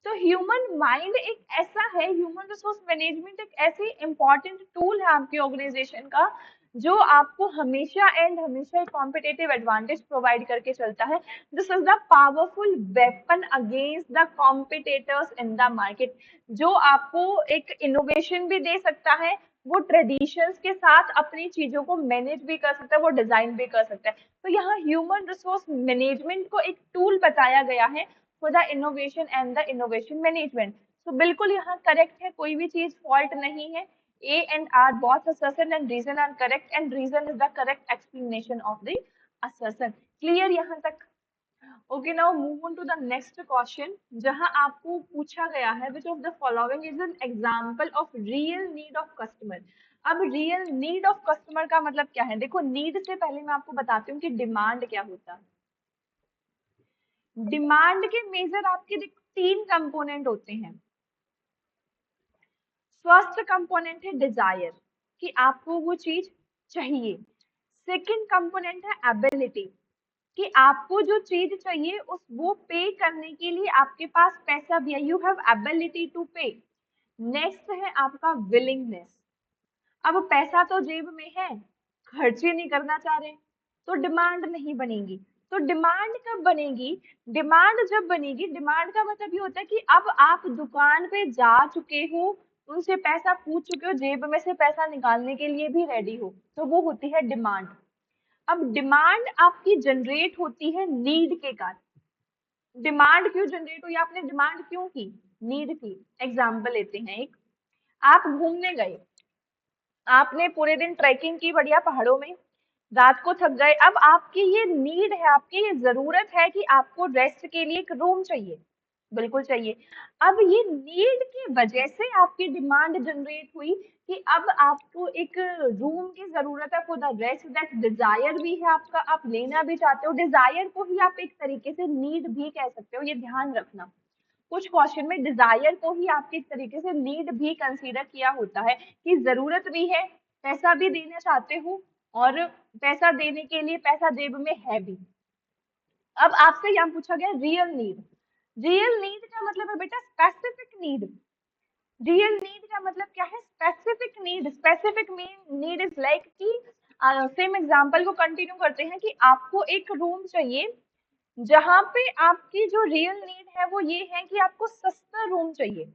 तो ह्यूमन माइंड एक ऐसा है, ह्यूमन रिसोर्स मैनेजमेंट एक ऐसी इंपॉर्टेंट टूल है आपके ऑर्गेनाइजेशन का, जो आपको हमेशा एंड हमेशा एक कॉम्पिटेटिव एडवांटेज प्रोवाइड करके चलता है। This is the powerful weapon against the competitors in the market, जो आपको एक इनोवेशन भी दे सकता है, वो ट्रेडिशंस के साथ अपनी चीजों को मैनेज भी कर सकता है, वो डिजाइन भी कर सकता है। तो यहाँ ह्यूमन रिसोर्स मैनेजमेंट को एक टूल बताया गया है for the innovation and the innovation management. तो बिल्कुल यहाँ करेक्ट है, कोई भी चीज फॉल्ट नहीं है। A and R both assertion and reason are correct and reason is the correct explanation of the assertion. Clear यहाँ तक? Okay, now move on to the next question, जहाँ आपको पूछा गया है which of the following is an example of real need of customer। अब real need of customer का मतलब क्या है? देखो, need से पहले मैं आपको बताती हूँ कि डिमांड क्या होता है। डिमांड के मेजर आपके तीन कंपोनेंट होते हैं। फर्स्ट कंपोनेंट है डिजायर, कि आपको वो चीज चाहिए। सेकंड कंपोनेंट है एबिलिटी, कि आपको जो चीज चाहिए उस वो पे करने के लिए आपके पास पैसा भी है, यू हैव एबिलिटी टू पे। नेक्स्ट है आपका विलिंगनेस। अब पैसा तो जेब में है, खर्च ही नहीं करना चाह रहे, तो डिमांड नहीं बनेगी। तो डिमांड कब बनेगी? डिमांड जब बनेगी, डिमांड का मतलब ये होता है कि अब आप दुकान पे जा चुके हो, उनसे पैसा पूछ चुके हो, जेब में से पैसा निकालने के लिए भी रेडी हो, तो वो होती है डिमांड। अब डिमांड आपकी जनरेट होती है नीड के कारण। डिमांड क्यों जनरेट हुई? आपने डिमांड क्यों की? नीड की। एग्जाम्पल लेते हैं एक, आप घूमने गए, आपने पूरे दिन ट्रैकिंग की बढ़िया पहाड़ों में, रात को थक गए, अब आपकी ये नीड है, आपकी ये जरूरत है कि आपको रेस्ट के लिए एक रूम चाहिए, बिल्कुल चाहिए। अब ये नीड की वजह से आपकी डिमांड जनरेट हुई कि अब आपको एक रूम की जरूरत है for the rest, that desire भी है आपका, आप लेना भी चाहते हो। डिजायर को ही आप एक तरीके से नीड भी कह सकते हो, ये ध्यान रखना। कुछ क्वेश्चन में डिजायर को ही आपके एक तरीके से नीड भी कंसीडर किया होता है, कि जरूरत भी है, पैसा भी देना चाहते हो, और पैसा देने के लिए पैसा जेब में है भी। अब आपसे यहाँ पूछा गया रियल नीड। रियल नीड का मतलब है बेटा स्पेसिफिक नीड। रियल नीड का मतलब क्या है? Specific need. Specific need is like कि सेम एग्जांपल को कंटिन्यू करते हैं, कि आपको एक रूम चाहिए, जहां पे आपकी जो रियल नीड है वो ये है कि आपको सस्ता रूम चाहिए।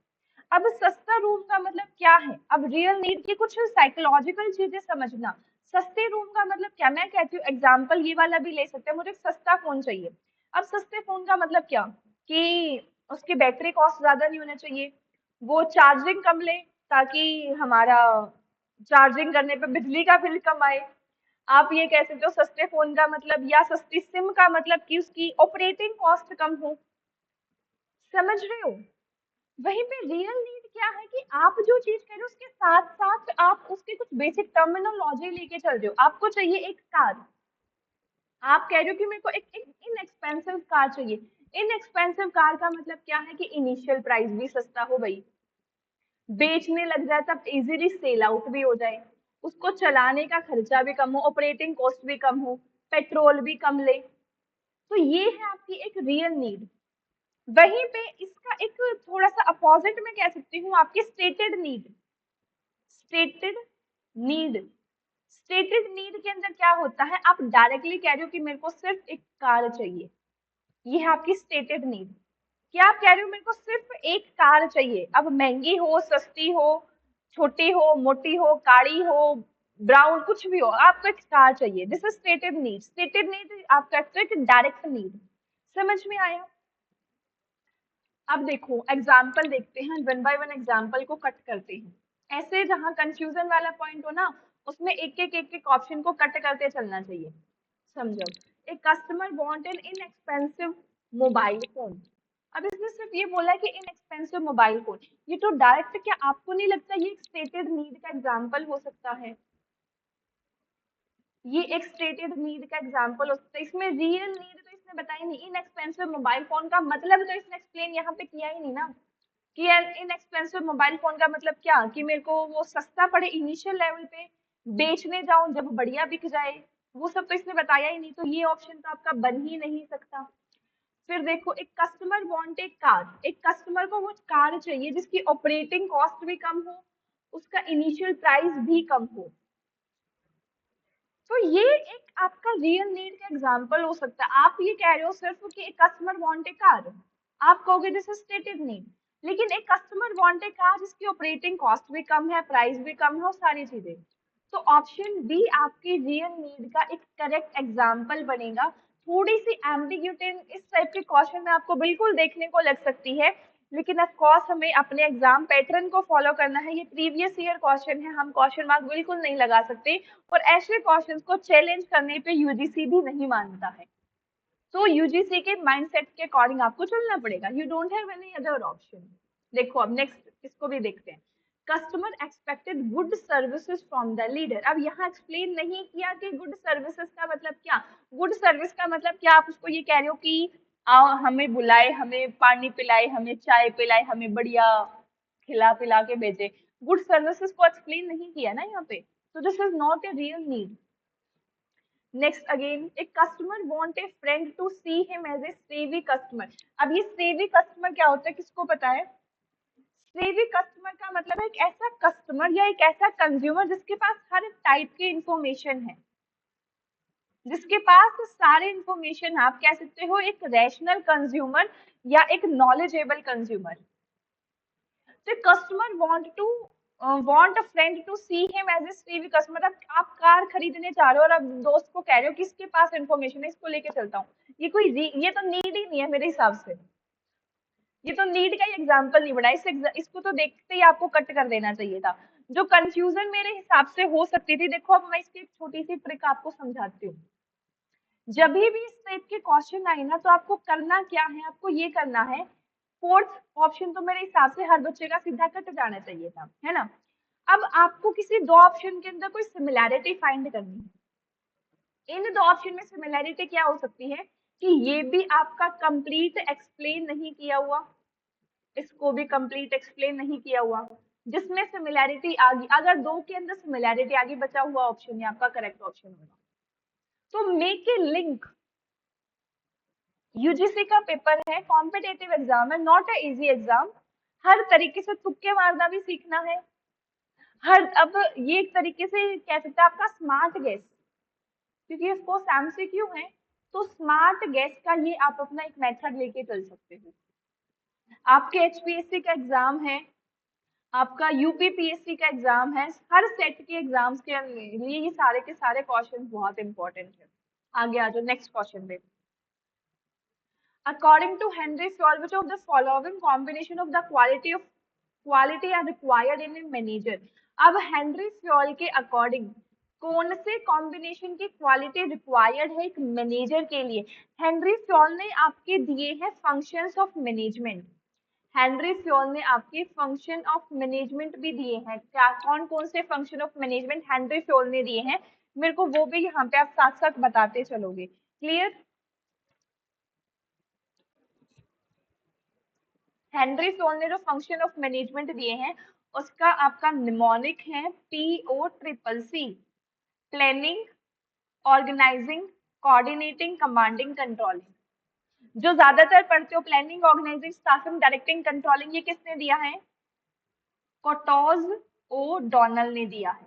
अब सस्ता रूम का मतलब क्या है? अब रियल नीड की कुछ साइकोलॉजिकल चीजें समझना। सस्ते रूम का मतलब क्या? मैं कहती हूँ एग्जाम्पल ये वाला भी ले सकते हैं, मुझे सस्ता फोन चाहिए। अब सस्ते फोन का मतलब क्या? कि उसकी बैटरी कॉस्ट ज्यादा नहीं होना चाहिए, वो चार्जिंग कम ले, ताकि हमारा चार्जिंग करने पे बिजली का बिल कम आए। आप ये कह सकते हो सस्ते फोन का मतलब, या सस्ती सिम का मतलब कि उसकी ऑपरेटिंग कॉस्ट कम हो। समझ रहे हो? वहीं पे रियल नीड क्या है कि आप जो चीज कह रहे हो उसके साथ साथ आप उसके कुछ बेसिक टर्मिनोलॉजी लेके चल रहे हो। आपको चाहिए एक कार, आप कह रहे हो कि मेरे को एक इनएक्सपेंसिव कार चाहिए। इनएक्सपेंसिव कार का मतलब क्या है? कि इनिशियल प्राइस भी सस्ता हो भाई, बेचने लग जाए तब इजीली सेल आउट भी हो जाए, उसको चलाने का खर्चा भी कम हो, ऑपरेटिंग कॉस्ट भी कम हो, पेट्रोल भी कम ले। तो ये है आपकी एक रियल नीड। वहीं पे इसका एक थोड़ा सा अपोजिट में कह सकती हूँ, आपकी stated need. Stated need, stated need के अंदर क्या होता है? आप डायरेक्टली कह रहे हो कि मेरे को सिर्फ एक कार चाहिए, ये है आपकी स्टेटेड नीड। क्या आप कह रहे हो मेरे को सिर्फ एक कार चाहिए, अब महंगी हो, सस्ती हो, छोटी हो, मोटी हो, काली हो, ब्राउन, कुछ भी हो, आपको एक कार चाहिए। This is stated need. Stated need आप कहते हो कि डायरेक्ट नीड। समझ में आया? अब देखो एग्जाम्पल देखते हैं, वन बाय वन एग्जाम्पल को कट करते हैं। ऐसे जहां कंफ्यूजन वाला पॉइंट हो ना, उसमें एक एक ऑप्शन को कट करते चलना चाहिए। समझो, एक customer want an inexpensive mobile phone. अब इस इसने सिर्फ ये बोला कि इनएक्सपेंसिव मोबाइल फोन, ये तो डायरेक्ट, क्या आपको नहीं लगता ये एक स्टेटेड नीड का एग्जांपल हो सकता है? ये एक स्टेटेड नीड का एग्जांपल हो सकता है। इसमें रियल नीड तो इसने बताई नहीं। इनएक्सपेंसिव मोबाइल फोन का मतलब तो इसने एक्सप्लेन यहाँ पे किया ही नहीं ना, कि इनएक्सपेंसिव मोबाइल फोन का मतलब क्या, कि मेरे को वो सस्ता पड़े इनिशियल लेवल पे, बेचने जाऊं जब बढ़िया बिक जाए, वो सब तो इसने बताया ही नहीं, तो ये ऑप्शन तो आपका बन ही नहीं सकता। फिर देखो, एक कस्टमर वांट ए कार, एक कस्टमर को वो कार चाहिए जिसकी ऑपरेटिंग कॉस्ट भी कम हो, उसका इनिशियल प्राइस भी कम हो। तो ये एक आपका रियल नीड का एग्जांपल हो सकता है। आप ये कह रहे हो सिर्फ कि एक कस्टमर वांट ए कार, आप कहोगे दिस इज स्टेटेड नीड, लेकिन एक कस्टमर वांट ए कार जिसकी ऑपरेटिंग कॉस्ट भी कम है, प्राइस भी कम है और सारी चीजें, तो ऑप्शन बी आपकी रियल नीड का एक करेक्ट एग्जांपल बनेगा। थोड़ी सी एम्बिग्यूटी इस टाइप के क्वेश्चन में आपको बिल्कुल देखने को लग सकती है, लेकिन ऑफ कोर्स हमें अपने एग्जाम पैटर्न को फॉलो करना है। ये प्रीवियस ईयर क्वेश्चन है, हम क्वेश्चन मार्क बिल्कुल नहीं लगा सकते, और ऐसे क्वेश्चंस को चैलेंज करने पे यूजीसी भी नहीं मानता है। तो यूजीसी के माइंडसेट के अकॉर्डिंग आपको चलना पड़ेगा, you don't have any other option. देखो अब नेक्स्ट इसको भी देखते हैं। Customer expected good services from the leader. अब यहाँ एक्सप्लेन नहीं किया कि गुड सर्विसेज का मतलब क्या। गुड सर्विस का मतलब क्या, आप उसको ये कह रहे हो कि आओ हमें बुलाए, हमें पानी पिलाए, हमें चाय पिलाए, हमें बढ़िया खिला पिला के भेजे। गुड सर्विसेज को एक्सप्लेन नहीं किया ना यहाँ पे, तो this is not a real need. Next again, एक customer want a friend to see him as a savvy customer. अब ये सेवी कस्टमर क्या होता है, किसको पता है? सेवी कस्टमर का मतलब है एक ऐसा कस्टमर या एक ऐसा कंज्यूमर जिसके पास हर टाइप की इंफॉर्मेशन है, जिसके पास सारे इंफॉर्मेशन, आप कह सकते हो एक रैशनल कंज्यूमर या एक नॉलेजेबल कंज्यूमर। तो customer want a friend to see him as a savvy customer. अब आप कार खरीदने जा रहे हो और अब दोस्त को कह रहे हो किसके पास इंफॉर्मेशन है, इसको लेके चलता हूँ, ये तो नीड ही नहीं है मेरे हिसाब से। ये तो नीड का ही एग्जाम्पल नहीं बना, इसको तो देखते ही आपको कट कर देना चाहिए था। जो कंफ्यूजन मेरे हिसाब से हो सकती थी, देखो अब मैं इसकी एक छोटी सी ट्रिक आपको समझाती हूँ। जब भी इस टाइप के क्वेश्चन आए ना, तो आपको करना क्या है, आपको ये करना है, फोर्थ ऑप्शन तो मेरे हिसाब से हर बच्चे का सीधा कट जाना चाहिए था, है ना। अब आपको किसी दो ऑप्शन के अंदर कोई सिमिलैरिटी फाइंड करनी है। इन दो ऑप्शन में सिमिलैरिटी क्या हो सकती है, कि ये भी आपका कंप्लीट एक्सप्लेन नहीं किया हुआ, इसको भी कंप्लीट एक्सप्लेन नहीं किया हुआ, जिसमें सिमिलैरिटी आ गई, अगर दो के अंदर सिमिलैरिटी आ गई, बचा हुआ ऑप्शन ही आपका करेक्ट ऑप्शन होगा। तो मेक ए लिंक, यूजीसी का पेपर है, कॉम्पिटेटिव एग्जाम है, नॉट ए इजी एग्जाम। हर तरीके से तुक्के मारना भी सीखना है। अब ये एक तरीके से कह सकते हैं आपका स्मार्ट गेस, क्योंकि इसको एमसीक्यू है, तो स्मार्ट गेस का ये आप अपना एक मेथड लेके चल सकते हो। आपके एचपीएससी का एग्जाम है, आपका यूपीपीएससी का एग्जाम है, हर सेट के एग्जाम्स के लिए ये सारे के सारे क्वेश्चन बहुत इंपॉर्टेंट है। आगे आ जाओ नेक्स्ट क्वेश्चन पे। According to Henry Fayol, which of the following combination of the quality are required in a manager? अब हेनरी फ्योल के अकॉर्डिंग कौन से कॉम्बिनेशन की क्वालिटी रिक्वायर्ड है एक मैनेजर के लिए? हेनरी फ्योल ने आपके दिए हैं functions of management. Henry Fayol ने आपके फंक्शन ऑफ मैनेजमेंट भी दिए हैं। क्या कौन कौन से function of management Henry Fayol ने दिए हैं, मेरे को वो भी यहाँ पे आप साथ साथ बताते चलोगे। क्लियर? हेनरी फ्योल ने जो फंक्शन ऑफ मैनेजमेंट दिए हैं, उसका आपका निमोनिक है PO CCC। Planning, organising, coordinating, commanding, controlling. जो ज्यादातर पढ़ते हो, planning, organising, staffing, directing, controlling, ये किसने दिया है? कोटोज ओ डोनल ने दिया है।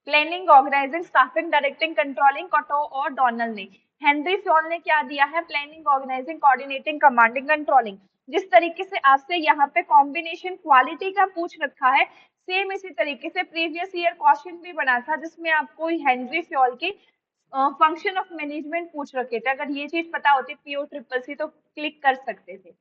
Planning, organising, staffing, directing, controlling, कोटो और डोनल ने। हेनरी फ्योल ने क्या दिया है? Planning, organising, coordinating, commanding, controlling. जिस तरीके से आपसे यहाँ पे कॉम्बिनेशन क्वालिटी का पूछ रखा है, सेम इसी तरीके से प्रीवियस ईयर क्वेश्चन भी बना था, जिसमें आपको हेनरी फ्योल के फंक्शन ऑफ मैनेजमेंट पूछ रखे थे। अगर ये चीज पता होती PO CCC तो क्लिक कर सकते थे।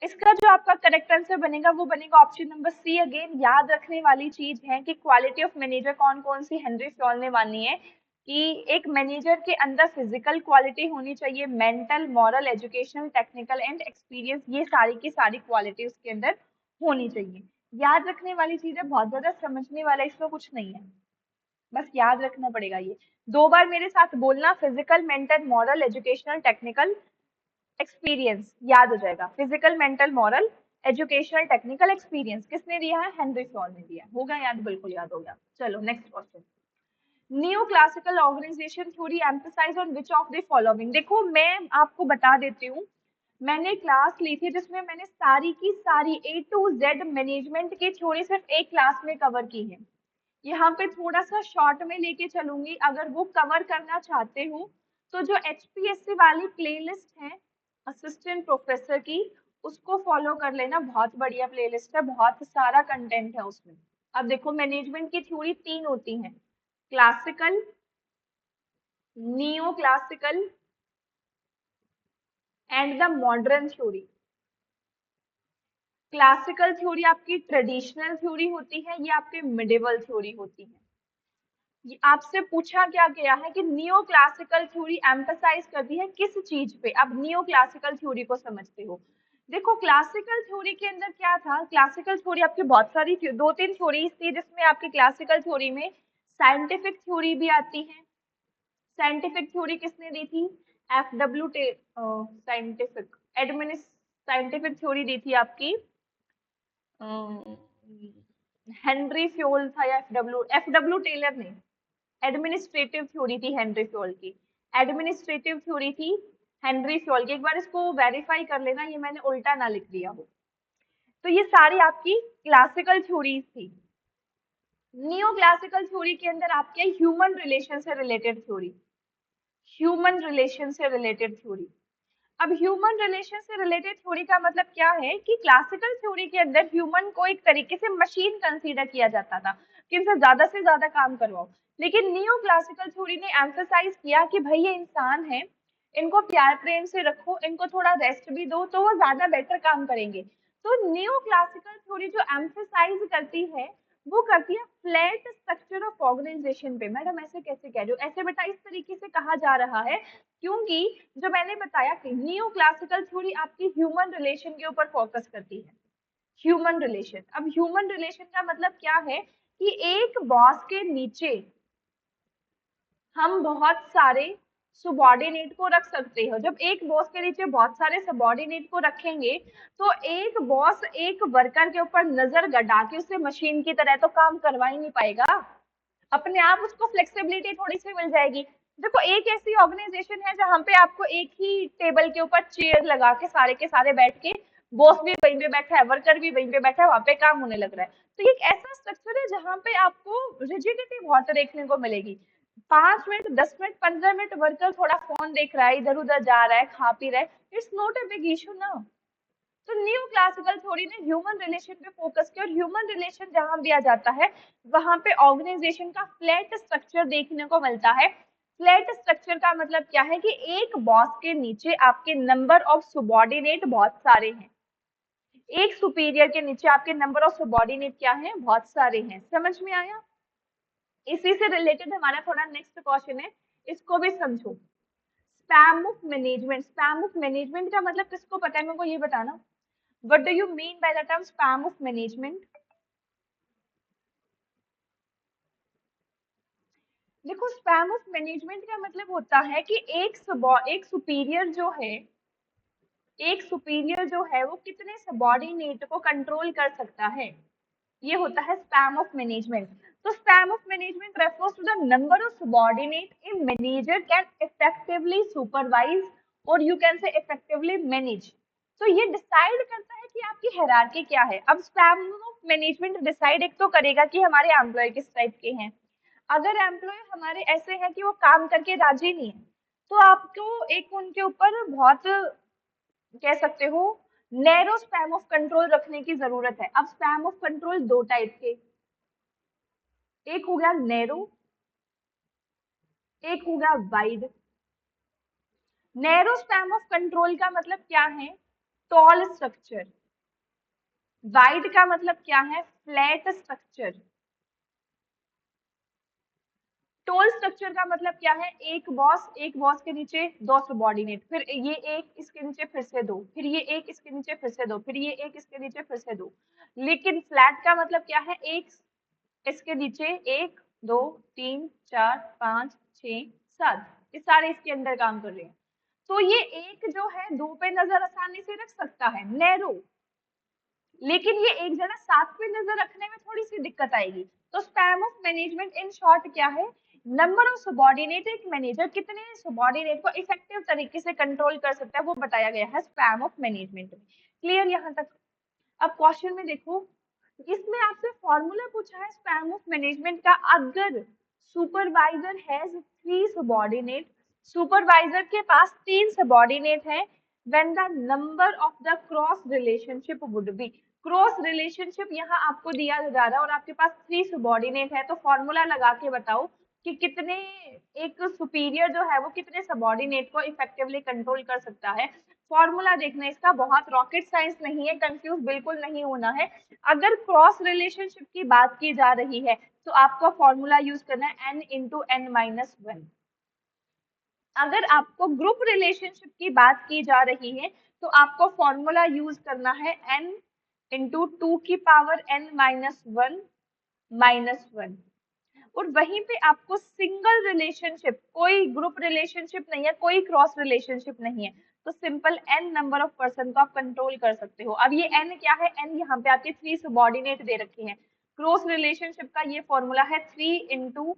इसका जो आपका करेक्ट आंसर बनेगा वो बनेगा ऑप्शन नंबर सी। अगेन याद रखने वाली चीज है कि क्वालिटी ऑफ मैनेजर कौन कौन सी हेनरी फ्योल ने मानी है। कि एक मैनेजर के अंदर फिजिकल क्वालिटी होनी चाहिए, mental, moral, educational, technical and experience, ये सारी की सारी क्वालिटी उसके अंदर होनी चाहिए। याद रखने वाली चीज है, बहुत ज्यादा समझने वाला इसमें कुछ नहीं है, बस याद रखना पड़ेगा ये। 2 बार मेरे साथ बोलना, physical, mental, moral, educational, technical, experience, याद हो जाएगा। Physical, mental, moral, educational, technical, experience किसने दिया है? हेनरी फॉल ने दिया। होगा याद? बिल्कुल याद हो गया। चलो next question. New classical organisation theory emphasise on which of the following. देखो मैं आपको बता देती हूँ, मैंने क्लास ली थी जिसमें मैंने सारी की सारी A to Z मैनेजमेंट की थ्योरी सिर्फ एक क्लास में कवर की है। यहाँ पे थोड़ा सा शॉर्ट में लेके चलूंगी, अगर वो कवर करना चाहते हो तो जो HPSC वाली प्लेलिस्ट है असिस्टेंट प्रोफेसर की, उसको फॉलो कर लेना। बहुत बढ़िया प्लेलिस्ट है, बहुत सारा कंटेंट है उसमें। अब देखो मैनेजमेंट की थ्योरी 3 होती है, classical, neo classical and the modern theory. Classical theory आपकी ट्रेडिशनल थ्योरी होती है, ये आपके मिडिवल थ्योरी होती है। ये आपसे पूछा क्या गया है कि नियो क्लासिकल थ्योरी एम्फसाइज करती है किस चीज पे? अब नियो क्लासिकल थ्योरी को समझते हो। देखो क्लासिकल थ्योरी के अंदर क्या था, क्लासिकल थ्योरी आपकी बहुत सारी 2-3 थ्योरीज थी, जिसमें आपकी क्लासिकल थ्योरी में साइंटिफिक थ्योरी भी आती है। साइंटिफिक थ्योरी किसने दी थी? FW साइंटिफिक साइंटिफिक थ्योरी दी थी आपकी हेनरी फ्योल था, या एफ डब्ल्यू टेलर ने। एडमिनिस्ट्रेटिव थ्योरी थी हेनरी फ्योल की, एडमिनिस्ट्रेटिव थ्योरी थी हेनरी फ्योल की। एक बार इसको वेरीफाई कर लेना, ये मैंने उल्टा ना लिख दिया हो। तो ये सारी आपकी क्लासिकल थ्योरीज थी। नियो क्लासिकल थ्योरी के अंदर आपके ह्यूमन रिलेशन से रिलेटेड थ्योरी, ह्यूमन रिलेशन से रिलेटेड थ्योरी। अब ह्यूमन रिलेशन से रिलेटेड थ्योरी का मतलब क्या है कि क्लासिकल थ्योरी के अंदर ह्यूमन को एक तरीके से मशीन कंसीडर किया जाता था कि इनसे से ज्यादा काम करवाओ। लेकिन नियो क्लासिकल थ्योरी ने एम्फसाइज किया कि भाई ये इंसान है, इनको प्यार प्रेम से रखो, इनको थोड़ा रेस्ट भी दो तो वो ज्यादा बेटर काम करेंगे। तो नियो क्लासिकल थ्योरी जो एम्फसाइज करती है वो करती है फ्लैट स्ट्रक्चर ऑफ ऑर्गेनाइजेशन पे। मैडम ऐसे कैसे कह रहे हो? ऐसे बेटा इस तरीके से कहा जा रहा है क्योंकि जो मैंने बताया कि नियो क्लासिकल थ्योरी आपकी ह्यूमन रिलेशन के ऊपर फोकस करती है। ह्यूमन रिलेशन, अब ह्यूमन रिलेशन का मतलब क्या है कि एक बॉस के नीचे हम बहुत सारे सबॉर्डिनेट को रख सकते हो। जब एक बॉस के नीचे बहुत सारे सबॉर्डिनेट को रखेंगे तो एक बॉस एक वर्कर के ऊपर नजर गड़ा के उससे मशीन की तरह तो काम करवा ही नहीं पाएगा। अपने आप उसको फ्लेक्सिबिलिटी थोड़ी सी मिल जाएगी। देखो एक ऐसी ऑर्गेनाइजेशन है जहां पे आपको एक ही टेबल के ऊपर चेयर लगा के सारे बैठ के, बॉस भी वहीं पे बैठा है, वर्कर भी वहीं पे बैठा है, वहां पे काम होने लग रहा है। तो ये एक ऐसा स्ट्रक्चर है जहां पे आपको रिजिडिटी बहुत देखने को मिलेगी। 5 मिनट, 10 मिनट, 15 मिनट वर्कर थोड़ा फोन देख रहा है, इधर उधर जा रहा है, खा पी रहा है, it's not a big issue ना। तो न्यू क्लासिकल थ्योरी ने ह्यूमन रिलेशन पे फोकस किया, और ह्यूमन रिलेशन जहां भी आ जाता है वहां पे ऑर्गेनाइजेशन का फ्लैट स्ट्रक्चर देखने को मिलता है। फ्लैट स्ट्रक्चर का मतलब क्या है कि एक बॉस के नीचे आपके नंबर ऑफ सबॉर्डिनेट बहुत सारे हैं, एक सुपीरियर के नीचे आपके नंबर ऑफ सबॉर्डिनेट क्या है? बहुत सारे हैं। समझ में आया? इसी से रिलेटेड हमारा थोड़ा नेक्स्ट क्वेश्चन है, इसको भी समझो। Spam of management, spam of management का मतलब किसको पता है? मेरे को ये बताना। What do you mean by the term spam of management? देखो स्पैम ऑफ मैनेजमेंट का मतलब होता है कि एक सुपीरियर जो है, एक सुपीरियर जो है वो कितने सबॉर्डिनेट को कंट्रोल कर सकता है, ये होता है स्पैम ऑफ मैनेजमेंट। तो span of management refers to the number of subordinate a manager can effectively supervise, और you can say effectively manage. तो ये डिसाइड करता है कि आपकी हायरार्की क्या है। अब स्पैम ऑफ मैनेजमेंट डिसाइड एक तो करेगा कि हमारे एम्प्लॉय किस टाइप के हैं। अगर एम्प्लॉय हमारे ऐसे हैं कि वो काम करके राजी नहीं है, तो आपको एक उनके ऊपर बहुत, कह सकते हो, नैरो स्पैम ऑफ कंट्रोल रखने की जरूरत है। अब स्पैम ऑफ कंट्रोल 2 टाइप के, एक हो गया नैरो, एक हो गया wide. Narrow span of control का मतलब क्या है? Toll structure. वाइड का मतलब क्या है? Flat structure. Tall structure structure का मतलब क्या है, एक बॉस के नीचे दो सबॉर्डिनेट, फिर ये एक इसके नीचे फिर से दो, फिर ये एक इसके नीचे फिर से दो, फिर ये एक इसके नीचे फिर से दो। लेकिन फ्लैट का मतलब क्या है, एक इसके नीचे एक दो तीन चार पाँच छह सात, ये सारे इसके अंदर काम कर रहे हैं। तो ये एक जो है दो पे नजर आसानी से रख सकता है, नैरो, लेकिन ये एक जना सात पे नजर रखने में थोड़ी सी दिक्कत आएगी। तो span of management in short क्या है, नंबर ऑफ सबॉर्डिनेट, एक मैनेजर कितने सबॉर्डिनेट को इफेक्टिव तरीके से कंट्रोल कर सकता है वो बताया गया है स्पैम ऑफ मैनेजमेंट में। क्लियर यहाँ तक? अब क्वेश्चन में देखो, इसमें आपसे फॉर्मूला पूछा है स्पैम ऑफ मैनेजमेंट का। अगर सुपरवाइजर हैज 3 सबॉर्डिनेट, सुपरवाइजर के पास 3 सबॉर्डिनेट है, when the number of the cross relationship would be, cross relationship यहाँ आपको दिया जा रहा है और आपके पास 3 सबॉर्डिनेट है, तो फॉर्मूला लगा के बताओ कि कितने, एक सुपीरियर जो है वो कितने सबॉर्डिनेट को इफेक्टिवली कंट्रोल कर सकता है। फॉर्मूला देखना इसका, बहुत रॉकेट साइंस नहीं है, कंफ्यूज बिल्कुल नहीं होना है। अगर क्रॉस रिलेशनशिप की बात की जा रही है तो आपको फॉर्मूला यूज करना है n into n minus one. अगर आपको ग्रुप रिलेशनशिप की बात की जा रही है तो आपको फॉर्मूला यूज करना है n इंटू टू की पावर n माइनस वन। और वहीं पे आपको सिंगल रिलेशनशिप, कोई ग्रुप रिलेशनशिप नहीं है, कोई क्रॉस रिलेशनशिप नहीं है, तो simple n number of person को आप कंट्रोल कर सकते हो। अब ये n क्या है, n यहाँ पे आपके 3 सबॉर्डिनेट दे रखे हैं। क्रॉस रिलेशनशिप का ये फॉर्मूला है 3 इंटू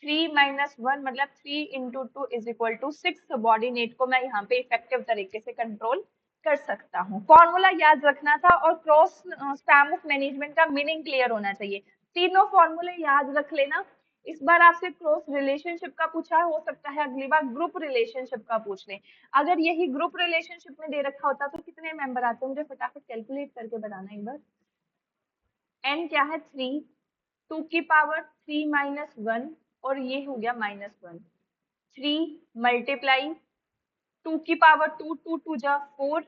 3 माइनस वन, मतलब 3 into two is equal to 6 subordinate को मैं यहाँ पे इफेक्टिव तरीके से कंट्रोल कर सकता हूँ। फॉर्मूला याद रखना था और क्रॉस स्पैम ऑफ मैनेजमेंट का मीनिंग क्लियर होना चाहिए। तीनों फॉर्मूले याद रख लेना। इस बार आपसे क्रॉस रिलेशनशिप का पूछा, हो सकता है अगली बार ग्रुप रिलेशनशिप का पूछ ले। अगर यही ग्रुप रिलेशनशिप में दे रखा होता तो कितने मेंबर आते, मुझे फटाफट कैलकुलेट करके बताना एक बार। n क्या है 3, 2 की पावर 3 माइनस वन, और ये हो गया माइनस वन। 3 मल्टीप्लाई 2 की पावर 2, 2 टू जा 4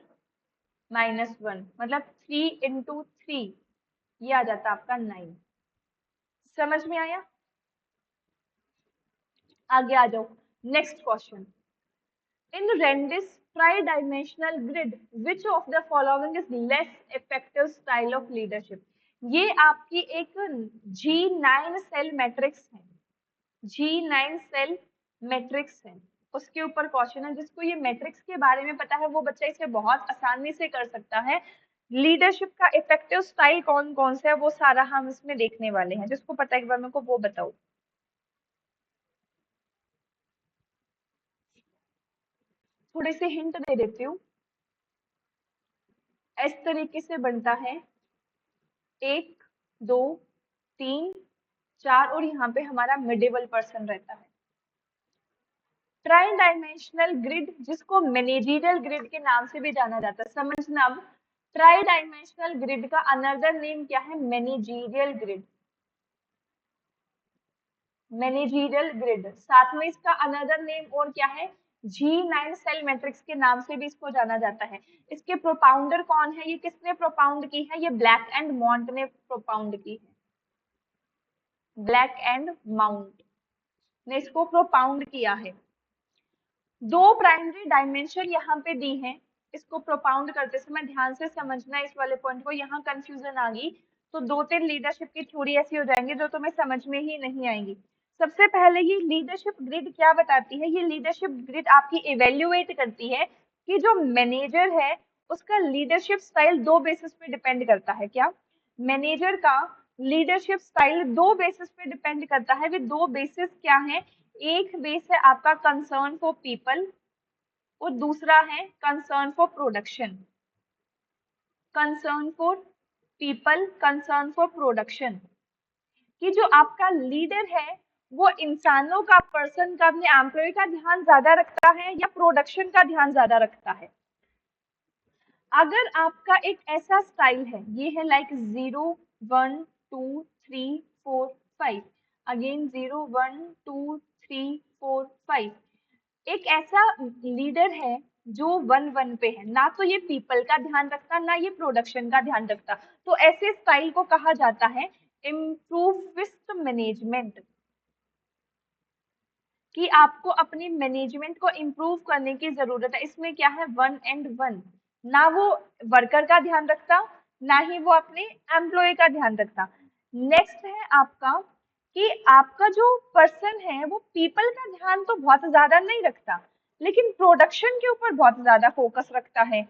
माइनस वन, मतलब 3 इंटू 3, ये आ जाता आपका 9। समझ में आया? आगे आ जाओ, next question. In Reddin's tri-dimensional grid which of the following is less effective style of leadership. ये आपकी एक G9 सेल मैट्रिक्स है, G9 सेल मैट्रिक्स है, उसके ऊपर क्वेश्चन है। जिसको ये मैट्रिक्स के बारे में पता है वो बच्चा इसे बहुत आसानी से कर सकता है। लीडरशिप का इफेक्टिव स्टाइल कौन कौन से है वो सारा हम इसमें देखने वाले हैं। जिसको पता है एक बार मेरे को वो बताओ। थोड़े से हिंट दे देती हूँ। इस तरीके से बनता है, 1 2 3 4, और यहाँ पे हमारा मिडेबल पर्सन रहता है। ट्राई डायमेंशनल ग्रिड, जिसको मैनेजरियल ग्रिड के नाम से भी जाना जाता है, समझना। अब ट्राई डायमेंशनल ग्रिड का अनदर नेम क्या है, मैनेजरियल ग्रिड। मैनेजरियल ग्रिड, साथ में इसका अनदर नेम और क्या है, G9 सेल मैट्रिक्स के नाम से भी इसको जाना जाता है। इसके प्रोपाउंडर कौन है, ये किसने प्रोपाउंड की है, ये ब्लैक एंड माउंट ने प्रोपाउंड की है। ब्लैक एंड माउंट ने इसको प्रोपाउंड किया है। दो प्राइमरी डायमेंशन यहाँ पे दी हैं, इसको प्रोपाउंड करते समय ध्यान से समझना इस वाले पॉइंट को। यहाँ कंफ्यूजन आ गई तो 2-3 लीडरशिप की थ्योरी ऐसी हो जाएंगी जो तुम्हें समझ में ही नहीं आएंगी। सबसे पहले ये लीडरशिप ग्रिड क्या बताती है, ये लीडरशिप ग्रिड आपकी इवेल्युएट करती है कि जो मैनेजर है उसका लीडरशिप स्टाइल दो बेसिस पे डिपेंड करता है। क्या, मैनेजर का लीडरशिप स्टाइल दो बेसिस पे डिपेंड करता है। वे दो बेसिस क्या है, एक बेस है आपका कंसर्न फॉर पीपल और दूसरा है concern for production. Concern for people, concern for production, कि जो आपका लीडर है वो इंसानों का, पर्सन का, अपने एम्प्लॉय का ध्यान ज्यादा रखता है या प्रोडक्शन का ध्यान ज्यादा रखता है। अगर आपका एक ऐसा स्टाइल है, ये है लाइक 0 1 2 3 4 5, अगेन 0 1 2 3 4 5, एक ऐसा लीडर है जो 1-1 पे है, ना तो ये पीपल का ध्यान रखता ना ये प्रोडक्शन का ध्यान रखता, तो ऐसे स्टाइल को कहा जाता है इम्प्रूविस्ट मैनेजमेंट। कि आपको अपनी मैनेजमेंट को इम्प्रूव करने की जरूरत है। इसमें क्या है, 1 and 1, ना वो वर्कर का ध्यान रखता, ना ही वो अपने एम्प्लॉय का ध्यान रखता। नेक्स्ट है आपका कि आपका जो पर्सन है वो पीपल का ध्यान तो बहुत ज्यादा नहीं रखता, लेकिन प्रोडक्शन के ऊपर बहुत ज्यादा फोकस रखता है।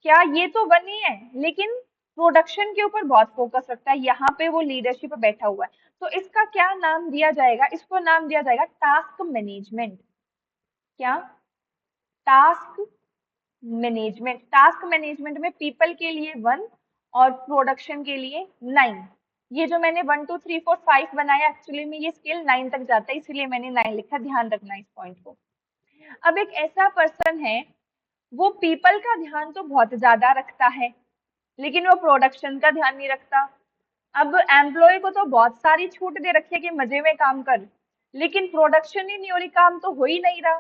क्या ये तो वन ही है, लेकिन प्रोडक्शन के ऊपर बहुत फोकस रखता है, यहाँ पे वो लीडरशिप पे बैठा हुआ है। तो इसका क्या नाम दिया जाएगा, इसको नाम दिया जाएगा टास्क मैनेजमेंट। क्या, टास्क मैनेजमेंट। टास्क मैनेजमेंट में पीपल के लिए 1 और प्रोडक्शन के लिए 9। ये जो मैंने 1 2 3 4 5 बनाया, एक्चुअली में ये स्केल 9 तक जाता है, इसीलिए मैंने 9 लिखा, ध्यान रखना इस पॉइंट को। अब एक ऐसा पर्सन है, वो पीपल का ध्यान तो बहुत ज्यादा रखता है, लेकिन वो प्रोडक्शन का ध्यान नहीं रखता। अब एम्प्लॉय को तो बहुत सारी छूट दे रखी है कि मजे में काम कर, लेकिन प्रोडक्शन ही नहीं हो रही, काम तो हो ही नहीं रहा,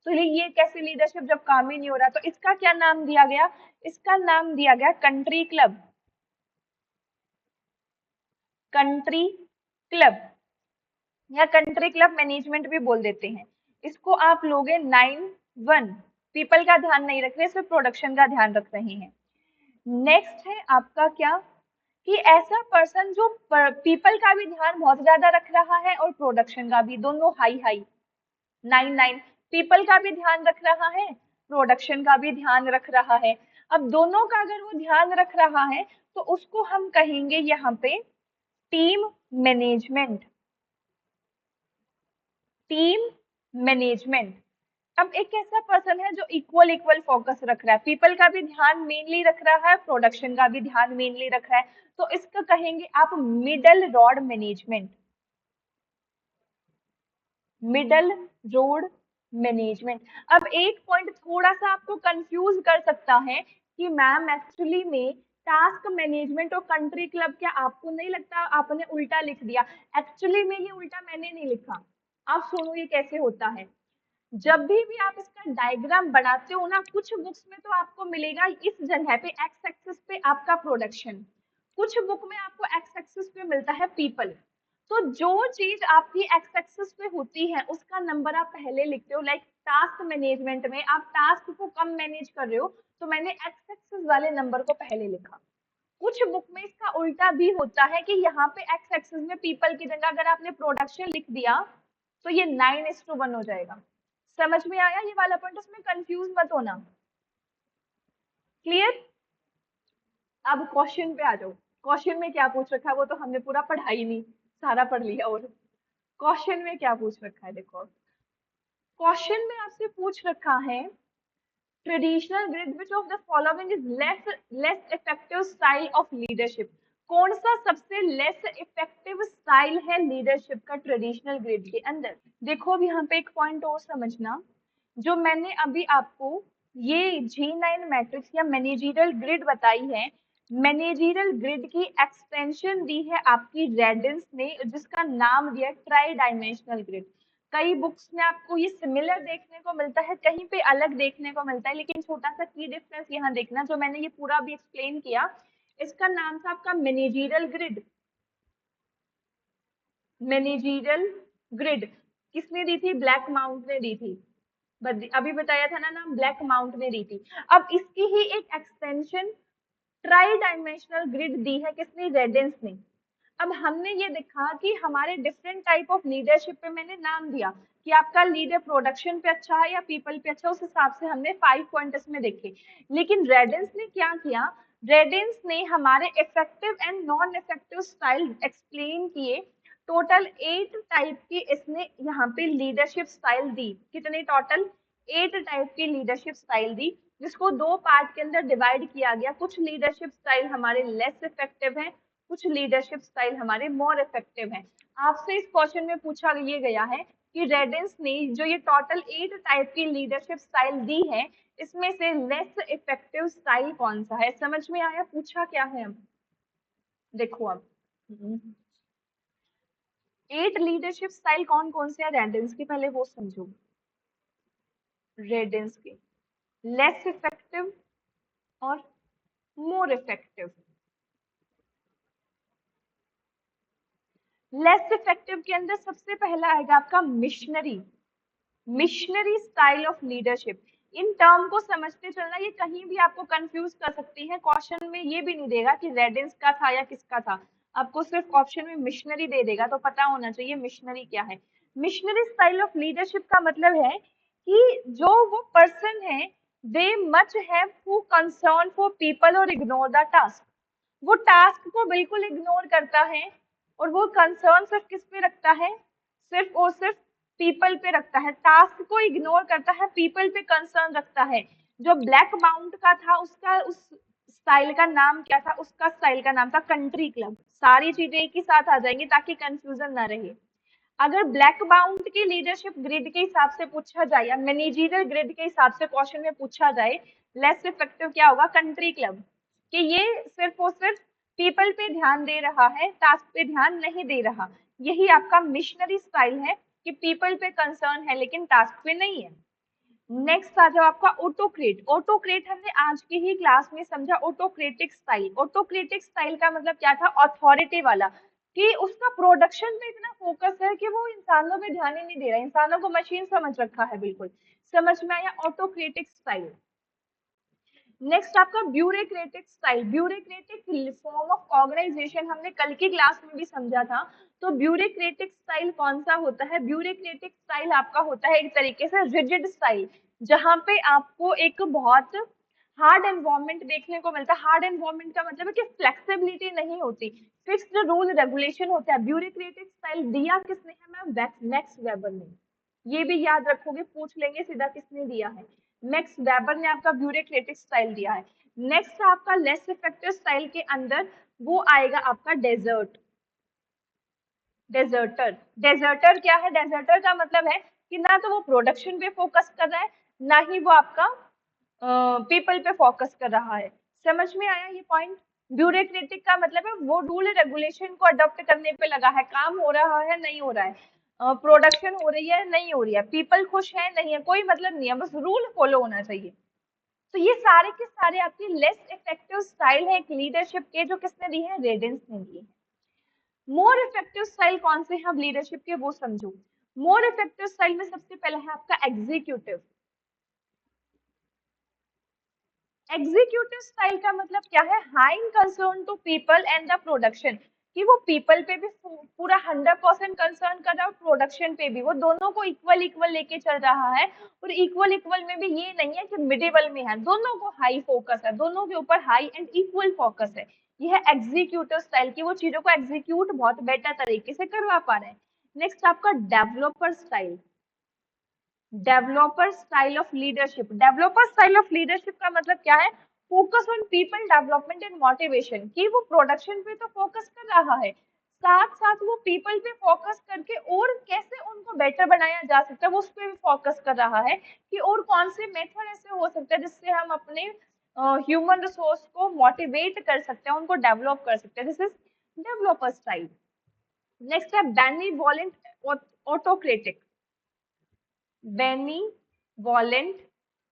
तो ये कैसे लीडरशिप जब काम ही नहीं हो रहा। तो इसका क्या नाम दिया गया, इसका नाम दिया गया कंट्री क्लब। कंट्री क्लब या कंट्री क्लब मैनेजमेंट भी बोल देते हैं इसको। आप लोगे 9 1, पीपल का ध्यान नहीं रख रहे, सिर्फ प्रोडक्शन का ध्यान रख रहे हैं। नेक्स्ट है आपका क्या, कि ऐसा पर्सन जो पीपल का भी ध्यान बहुत ज्यादा रख रहा है और प्रोडक्शन का भी, दोनों हाई हाई। 9 9, पीपल का भी ध्यान रख रहा है, प्रोडक्शन का भी ध्यान रख रहा है। अब दोनों का अगर वो ध्यान रख रहा है तो उसको हम कहेंगे यहाँ पे टीम मैनेजमेंट। Team management. अब एक ऐसा पर्सन है जो इक्वल इक्वल फोकस रख रहा है, पीपल का भी ध्यान मेनली रख रहा है, प्रोडक्शन का भी ध्यान मेनली रख रहा है, तो इसका कहेंगे आप middle road management. Middle road management. अब एक पॉइंट थोड़ा सा आपको कंफ्यूज कर सकता है कि मैम एक्चुअली में टास्क मैनेजमेंट और कंट्री क्लब, क्या आपको नहीं लगता आपने उल्टा लिख दिया। एक्चुअली में ये उल्टा मैंने नहीं लिखा, आप सुनो ये कैसे होता है। जब भी आप इसका डायग्राम बनाते हो ना, कुछ बुक्स में तो आपको मिलेगा इस जगह पे एक्स एक्सिस पे आपका प्रोडक्शन, कुछ बुक में आपको एक्स एक्सिस पे मिलता है पीपल। तो जो चीज आपकी एक्स एक्सिस पे होती है उसका नंबर आप पहले लिखते हो। लाइक टास्क मैनेजमेंट में आप टास्क को कम मैनेज कर रहे हो, तो मैंने एक्स एक्सिस वाले नंबर को पहले लिखा। कुछ बुक में इसका उल्टा भी होता है कि यहाँ पे एक्स एक्सिस में पीपल की जगह अगर आपने प्रोडक्शन लिख दिया तो ये 9:1 हो जाएगा। समझ में आया ये वाला पॉइंट, उसमें कंफ्यूज मत होना। क्लियर। अब क्वेश्चन पे आ जाओ। क्वेश्चन में क्या पूछ रखा है वो तो हमने पूरा पढ़ा ही नहीं, सारा पढ़ लिया। और क्वेश्चन में क्या पूछ रखा है, देखो क्वेश्चन में आपसे पूछ रखा है traditional grid which of the following is less effective style of leadership. कौन सा सबसे लेस इफेक्टिव स्टाइल है लीडरशिप का ट्रेडिशनल ग्रिड के अंदर। देखो अब यहाँ पे एक पॉइंट और समझना, जो मैंने अभी आपको ये G9 मैट्रिक्स या मैनेजरियल ग्रिड बताई है, मैनेजरियल ग्रिड की एक्सटेंशन दी है आपकी रेडिंस ने, जिसका नाम दिया ट्राई डायमेंशनल ग्रिड। कई बुक्स में आपको ये सिमिलर देखने को मिलता है, कहीं पे अलग देखने को मिलता है, लेकिन छोटा सा की डिफरेंस यहाँ देखना, जो मैंने ये पूरा भी एक्सप्लेन किया, इसका नाम था आपका मैनेजरियल ग्रिड। मैनेजरियल ग्रिड किसने दी थी, ब्लैक माउंट ने दी थी, अभी बताया था ना नाम, ब्लैक माउंट ने दी थी। अब इसकी ही एक एक्सटेंशन ट्राई डायमेंशनल ग्रिड दी है किसने, रेडेंस ने। अब हमने ये देखा कि हमारे डिफरेंट टाइप ऑफ लीडरशिप पे मैंने नाम दिया कि आपका लीडर प्रोडक्शन पे अच्छा है या पीपल पे अच्छा, उस हिसाब से हमने 5 पॉइंट इसमें देखे। लेकिन रेडेंस ने क्या किया, रेडेंस ने हमारे effective and non effective style explain किए। टोटल 8 टाइप की इसने यहाँ पे लीडरशिप स्टाइल दी। कितने टोटल, 8 टाइप की लीडरशिप स्टाइल दी, जिसको 2 पार्ट के अंदर डिवाइड किया गया। कुछ लीडरशिप स्टाइल हमारे लेस इफेक्टिव है, कुछ लीडरशिप स्टाइल हमारे मोर इफेक्टिव हैं। आपसे इस क्वेश्चन में पूछा ये गया है कि रेडेंस ने जो ये टोटल 8 टाइप की लीडरशिप स्टाइल दी है, इसमें से लेस इफेक्टिव स्टाइल कौन सा है। समझ में आया पूछा क्या है। अब देखो अब 8 लीडरशिप स्टाइल कौन कौन से है रेडेंस के, पहले वो समझो। रेडेंस के लेस इफेक्टिव और मोर इफेक्टिव। लेस इफेक्टिव के अंदर सबसे पहला आएगा आपका missionary. Missionary style of leadership. In term को समझते चलना, ये कहीं भी आपको कंफ्यूज कर सकती है। क्वेश्चन में ये भी नहीं देगा कि रेडिंस का था या किसका था, आपको सिर्फ ऑप्शन में मिशनरी दे देगा, तो पता होना चाहिए मिशनरी क्या है। मिशनरी स्टाइल ऑफ लीडरशिप का मतलब है कि जो वो पर्सन है they much have who concern for people और इग्नोर द टास्क। वो टास्क को बिल्कुल इग्नोर करता है और वो कंसर्न सिर्फ किस पे रखता है, सिर्फ और सिर्फ पीपल पे रखता है। टास्क को इग्नोर करता है, पीपल पे कंसर्न रखता है। जो ब्लैक माउंट का था उसका उस स्टाइल का नाम क्या था, उसका स्टाइल का नाम था कंट्री क्लब। सारी चीजें एक ही साथ आ जाएंगी ताकि कंफ्यूजन ना रहे। अगर ब्लैक बाउंड की लीडरशिप ग्रिड के हिसाब से पूछा जाए या मैनेजरियल ग्रिड के हिसाब से क्वेश्चन में पूछा जाए, लेस इफेक्टिव क्या होगा, कंट्री क्लब। कि ये सिर्फ और सिर्फ पीपल पे ध्यान दे रहा है, टास्क पे ध्यान नहीं दे रहा। यही आपका मिशनरी स्टाइल है कि पीपल पे कंसर्न है लेकिन टास्क पे नहीं है। नेक्स्ट आ जाओ आपका ऑटोक्रेट। ऑटोक्रेट हमने आज की ही क्लास में समझा। ऑटोक्रेटिक स्टाइल, ऑटोक्रेटिक स्टाइल का मतलब क्या था, अथॉरिटी वाला। कि उसका प्रोडक्शन पे इतना फोकस है कि वो इंसानों पे ध्यान ही नहीं दे रहा, इंसानों को मशीन समझ रखा है बिल्कुल। समझ में आया ऑटोक्रेटिक स्टाइल। नेक्स्ट आपका bureaucratic style. Bureaucratic form of organisation हमने कल की क्लास में भी समझा था। तो ब्यूरोक्रेटिक स्टाइल कौन सा होता है, ब्यूरोक्रेटिक स्टाइल आपका होता है एक तरीके से रिजिड स्टाइल, जहां पे आपको एक बहुत हार्ड एनवायरनमेंट देखने को मिलता है। हार्ड एनवायरनमेंट का मतलब है कि फ्लेक्सिबिलिटी नहीं होती, फिक्स्ड रूल रेगुलेशन होता है। ब्यूरोक्रेटिक स्टाइल दिया किसने है मैम, मैक्स वेबर ने। ये भी याद रखोगे, पूछ लेंगे सीधा किसने दिया है, मैक्स वेबर ने आपका ब्यूरोक्रेटिक स्टाइल दिया है। नेक्स्ट आपका लेस इफेक्टिव स्टाइल के अंदर वो आएगा आपका डेजर्ट, डेजर्टर। डेजर्टर क्या है, डेजर्टर का मतलब है कि ना तो वो प्रोडक्शन पे फोकस कर रहा है, ना ही वो आपका पीपल पे फोकस कर रहा है। समझ में आया ये पॉइंट। ब्यूरोक्रेटिक का मतलब है वो रूल रेगुलेशन को अडॉप्ट करने पे लगा है, काम हो रहा है नहीं हो रहा है, प्रोडक्शन हो रही है नहीं हो रही है, पीपल खुश है नहीं है, कोई मतलब नहीं है, बस रूल फॉलो होना चाहिए। तो ये सारे के सारे आपके लेस इफेक्टिव स्टाइल है एक लीडरशिप के, जो किसने दी है, रेडेंस ने दी है। मोर इफेक्टिव स्टाइल कौन से हैं अब लीडरशिप के, वो समझो। मोर इफेक्टिव स्टाइल में सबसे पहला है आपका एग्जीक्यूटिव। एग्जीक्यूटिव स्टाइल का मतलब क्या है, having concern to people and the production. कि वो पीपल पे भी पूरा 100% कंसर्न कर रहा है, प्रोडक्शन पे भी वो दोनों को इक्वल इक्वल लेके चल रहा है। और इक्वल इक्वल में भी ये नहीं है कि मिडिल में है, दोनों को हाई फोकस है, दोनों के ऊपर हाई एंड इक्वल फोकस है। ये है एग्जीक्यूटिव स्टाइल की वो चीजों को एग्जीक्यूट बहुत बेटर तरीके से करवा पा रहे हैं। नेक्स्ट आपका developer style. Developer style of leadership. Developer style of leadership का मतलब क्या है, focus on people development and motivation. कि वो प्रोडक्शन पे तो फोकस कर रहा है, साथ साथ वो पीपल पे फोकस करके और कैसे उनको बेटर बनाया जा सकता है वो उस पर भी फोकस कर रहा है। कि और कौन से मेथड ऐसे हो सकते हैं जिससे हम अपने ह्यूमन रिसोर्स को मोटिवेट कर सकते हैं, उनको डेवलप कर सकते हैं। This is developer style. Next है बेनिवोलेंट ऑटोक्रेटिक। बेनीवोलेंट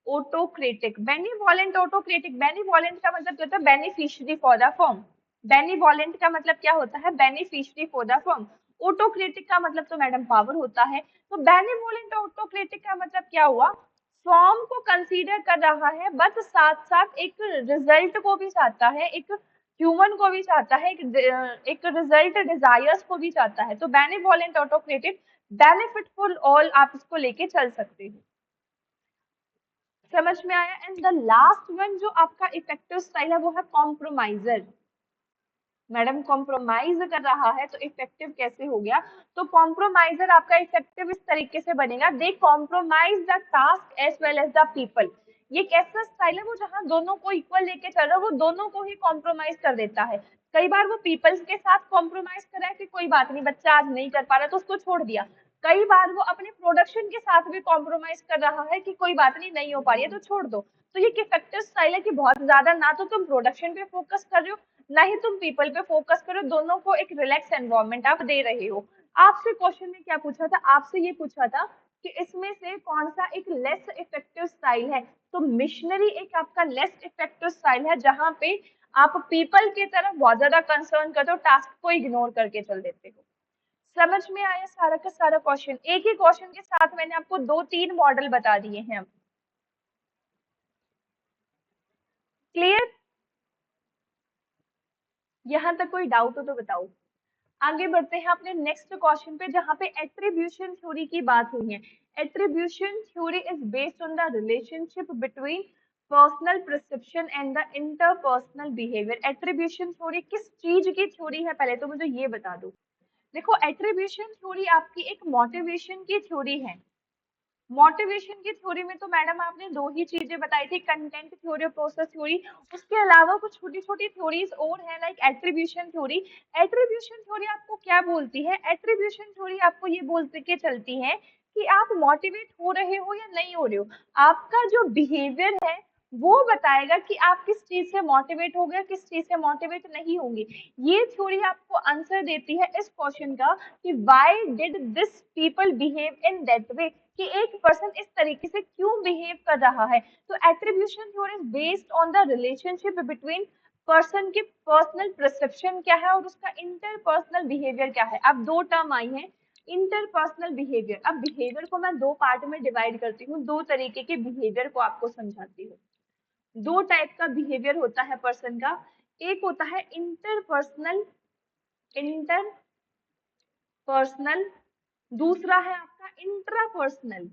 ऑटोक्रेटिक। बेनीवोलेंट ऑटोक्रेटिक, बेनीवोलेंट का मतलब क्या होता है, बेनिफिशियरी फॉर द फर्म। बेनीवोलेंट का मतलब क्या होता है, beneficiary for the firm. Autocratic का मतलब तो मैडम पावर होता है। तो बेनीवोलेंट ऑटोक्रेटिक का मतलब क्या हुआ, फर्म को कंसीडर कर रहा है बट साथ साथ एक रिजल्ट को भी चाहता है, एक ह्यूमन को भी चाहता है, एक रिजल्ट डिजायर्स को भी चाहता है। तो बेनीवोलेंट ऑटोक्रेटिक, बेनिफिट फॉर ऑल आप इसको लेके चल सकते हो। समझ में आया। एंड द लास्ट वन जो आपका इफेक्टिव स्टाइल है वो है कॉम्प्रोमाइजर। मैडम कॉम्प्रोमाइज कर रहा है तो इफेक्टिव कैसे हो गया, तो कॉम्प्रोमाइजर आपका इफेक्टिव इस तरीके से बनेगा, they compromise the task as well as the people. ये कैसा स्टाइल है, वो जहां दोनों को इक्वल लेके चल रहा है, वो दोनों को ही कॉम्प्रोमाइज कर देता है। कई बार वो पीपल्स के साथ कॉम्प्रोमाइज कर रहा है कि कोई बात नहीं बच्चा आज नहीं कर पा रहा तो उसको छोड़ दिया। कई बार वो अपने प्रोडक्शन के साथ भी कॉम्प्रोमाइज कर रहा है कि कोई बात नहीं, नहीं हो पा रही है तो छोड़ दो। तो ये इफेक्टिव स्टाइल है कि बहुत ज्यादा ना तो तुम प्रोडक्शन पे फोकस कर रहे हो, ना ही तुम पीपल पे फोकस करो, दोनों को एक रिलैक्स एनवायरनमेंट आप दे रहे हो। आपसे क्वेश्चन में क्या पूछा था, आपसे ये पूछा था कि इसमें से कौन सा एक लेस इफेक्टिव स्टाइल है। तो मिशनरी एक आपका लेस इफेक्टिव स्टाइल है जहां पे आप पीपल की तरफ बहुत ज्यादा कंसर्न करते हो, टास्क को इग्नोर करके चल देते हो। समझ में आया सारा का सारा क्वेश्चन? एक ही क्वेश्चन के साथ मैंने आपको 2-3 मॉडल बता दिए हैं। क्लियर? यहाँ तक कोई डाउट हो तो बताओ। आगे बढ़ते हैं अपने नेक्स्ट क्वेश्चन पे, जहाँ पे एट्रीब्यूशन थ्योरी की बात हुई है। Attribution theory is based on the relationship between personal perception and the interpersonal behaviour. Attribution theory किस चीज की थ्योरी है, पहले तो मुझे ये बता दो। देखो, एट्रीब्यूशन थ्योरी आपकी एक मोटिवेशन की थ्योरी है। मोटिवेशन की थ्योरी में तो मैडम आपने दो ही चीजें बताई थी, कंटेंट थ्योरी और प्रोसेस थ्योरी। उसके अलावा कुछ छोटी छोटी थ्योरीज और है, like attribution theory. Attribution theory आपको क्या बोलती है? एट्रीब्यूशन थ्योरी आपको ये बोलते के चलती है कि आप मोटिवेट हो रहे हो या नहीं हो रहे हो। आपका जो बिहेवियर है वो बताएगा कि आप किस चीज से मोटिवेट हो गए, किस चीज से मोटिवेट नहीं होंगे। ये थ्योरी आपको आंसर देती है इस क्वेश्चन का कि why did this people behave in that way, कि एक पर्सन इस तरीके से क्यों बिहेव कर रहा है। तो attribution theory is based on the relationship between person की पर्सनल परसेप्शन क्या है और उसका इंटरपर्सनल बिहेवियर क्या है। अब दो टर्म आई हैं, इंटरपर्सनल बिहेवियर। अब बिहेवियर को मैं दो पार्ट में डिवाइड करती हूँ, दो तरीके के बिहेवियर को आपको समझाती हूँ। दो टाइप का बिहेवियर होता है पर्सन का। एक होता है इंटरपर्सनल, इंटरपर्सनल। दूसरा है आपका इंट्रापर्सनल,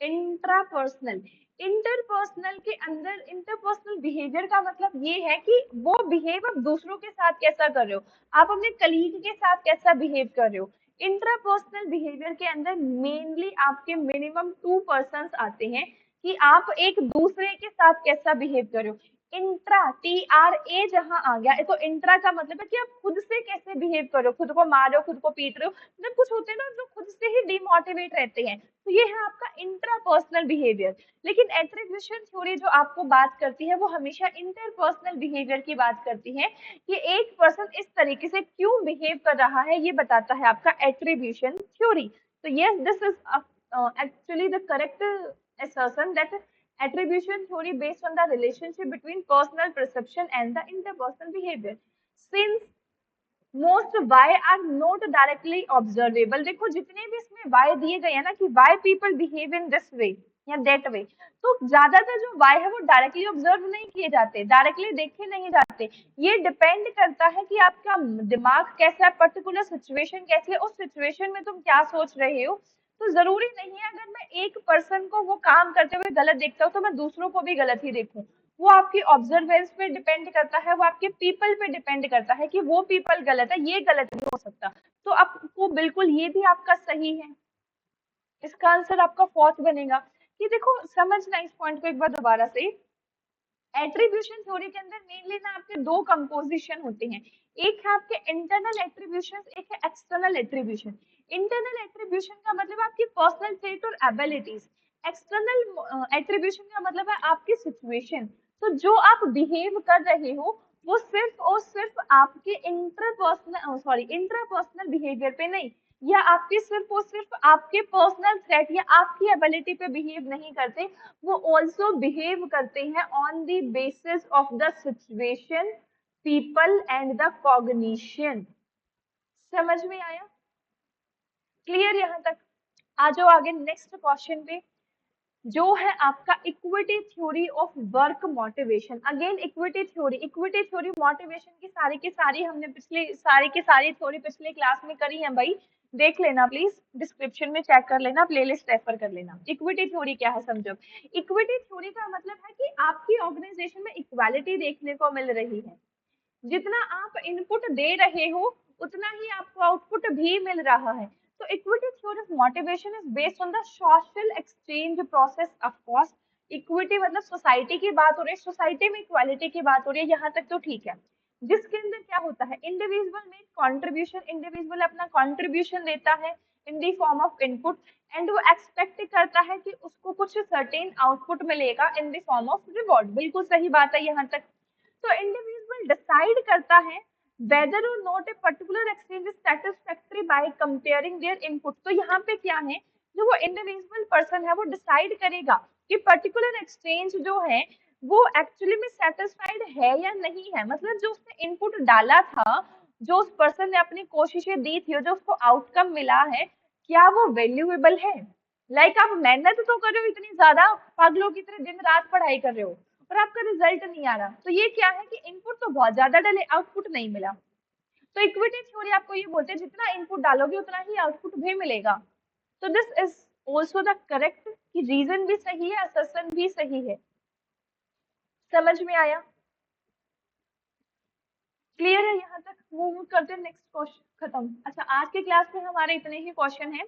इंट्रापर्सनल। इंटरपर्सनल के अंदर इंटरपर्सनल बिहेवियर का मतलब ये है कि वो बिहेव आप दूसरों के साथ कैसा कर रहे हो, आप अपने कलीग के साथ कैसा बिहेव कर रहे हो। इंट्रापर्सनल बिहेवियर के अंदर मेनली आपके मिनिमम 2 पर्सन आते हैं कि आप एक दूसरे के साथ कैसा बिहेव कर रहे हो। इंट्रा, TRA जहां आ गया है, तो इंट्रा का मतलब है कि आप खुद से कैसे बिहेव करो, खुद को मार रहे हो, खुद को पीट रहे हो। मतलब कुछ होते हैं ना जो खुद से ही डिमोटिवेट रहते हैं, तो ये है आपका इंट्रापर्सनल बिहेवियर। लेकिन एट्रीब्यूशन थ्योरी जो आपको बात करती है वो हमेशा इंटरपर्सनल बिहेवियर की बात करती है कि एक पर्सन इस तरीके से क्यों बिहेव कर रहा है, ये बताता है आपका एट्रीब्यूशन थ्योरी। तो yes, this is actually the correct assertion that attribution theory based on the relationship between personal perception and the interpersonal behavior. Since most why are not directly observable. देखो जितने भी इसमें वाई दिए गए हैं ना कि why people behave in this way या दैट वे, तो ज्यादातर जो वाई है वो डायरेक्टली ऑब्जर्व नहीं किए जाते, डायरेक्टली देखे नहीं जाते। ये डिपेंड करता है कि आपका दिमाग कैसा है, पर्टिकुलर सिचुएशन कैसी है, उस सिचुएशन में तुम क्या सोच रहे हो। तो जरूरी नहीं है अगर मैं एक पर्सन को वो काम करते हुए गलत देखता हूँ तो मैं दूसरों को भी गलत ही देखूं। वो आपकी ऑब्जर्वेंस पे डिपेंड करता है, वो आपके पीपल पे डिपेंड करता है कि वो पीपल गलत है, ये गलत नहीं हो सकता। तो आपको बिल्कुल ये भी आपका सही है, इसका आंसर आपका फोर्थ बनेगा। कि देखो समझना इस पॉइंट को एक बार दोबारा से। एट्रीब्यूशन थ्योरी के अंदर मेनली ना आपके दो कंपोजिशन होते हैं, एक है आपके इंटरनल एट्रीब्यूशन, एक है एक्सटर्नल एट्रीब्यूशन। इंटरनल एट्रीब्यूशन का मतलब आपकी पर्सनल ट्रेट और एबिलिटीज। एक्सटर्नल एट्रीब्यूशन का मतलब है आपकी सिचुएशन। तो जो आप बिहेव कर रहे हो वो सिर्फ और सिर्फ आपके इंट्रापर्सनल बिहेवियर पे नहीं, या आपके सिर्फ और सिर्फ आपके पर्सनल थ्रेट या आपकी एबिलिटी पे बिहेव नहीं करते, वो ऑल्सो बिहेव करते हैं on the basis of the situation, people and the cognition. समझ में आया? क्लियर यहाँ तक? आ जाओ आगे नेक्स्ट क्वेश्चन पे, जो है आपका equity theory of work motivation. Again equity theory motivation की सारी हमने पिछले सारी की सारी थ्योरी पिछले क्लास में करी है भाई, देख लेना प्लीज, डिस्क्रिप्शन में चेक कर लेना, प्लेलिस्ट रेफर कर लेना। इक्विटी थ्योरी क्या है समझो। इक्विटी थ्योरी का मतलब है कि आपकी ऑर्गेनाइजेशन में इक्वालिटी देखने को मिल रही है, जितना आप इनपुट दे रहे हो उतना ही आपको आउटपुट भी मिल रहा है। तो equity theory of motivation is based on the social exchange process. Of course equity मतलब सोसाइटी की बात हो रही है, सोसाइटी में इक्वालिटी की बात हो रही है, यहाँ तक तो ठीक है। जिसके अंदर क्या होता है, इंडिविजुअल में कंट्रीब्यूशन, इंडिविजुअल अपना कंट्रीब्यूशन देता है in the form of input, and वो एक्सपेक्ट करता है कि उसको कुछ सर्टेन आउटपुट मिलेगा in the form of reward. बिल्कुल सही बात है यहाँ तक। तो इंडिविजुअल डिसाइड करता है whether or not a particular exchange is satisfactory by comparing their input। तो यहाँ पे क्या है, जो वो इंडिविजुअल पर्सन है वो डिसाइड करेगा कि पर्टिकुलर एक्सचेंज जो है वो एक्चुअली में सेटिस्फाइड है या नहीं है। मतलब जो उसने इनपुट डाला था जो उस पर्सन ने अपनी कोशिशें दी थी और जो उसको आउटकम मिला है, क्या वो वैल्यूएबल है? आप मेहनत तो कर रहे हो इतनी ज्यादा, पागलों की तरह दिन रात पढ़ाई कर रहे हो और आपका रिजल्ट नहीं आ रहा, तो ये क्या है कि इनपुट तो बहुत ज्यादा डले, आउटपुट नहीं मिला। तो इक्विटी थ्योरी आपको ये बोलते हैं जितना इनपुट डालोगे उतना ही आउटपुट भी मिलेगा। तो this is also the correct, कि रीजन भी सही है, असर्शन भी सही है। समझ में आया? क्लियर है यहाँ तक? मूव करते हैं नेक्स्ट क्वेश्चन। खत्म। अच्छा, आज के क्लास में हमारे इतने ही क्वेश्चन हैं।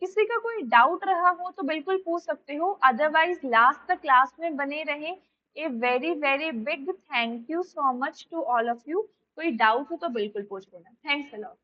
किसी का कोई डाउट रहा हो तो बिल्कुल पूछ सकते हो, अदरवाइज लास्ट तक क्लास में बने रहे। A very very big thank you so much to all of you. कोई डाउट हो तो बिल्कुल पूछ लेना। Thanks a lot.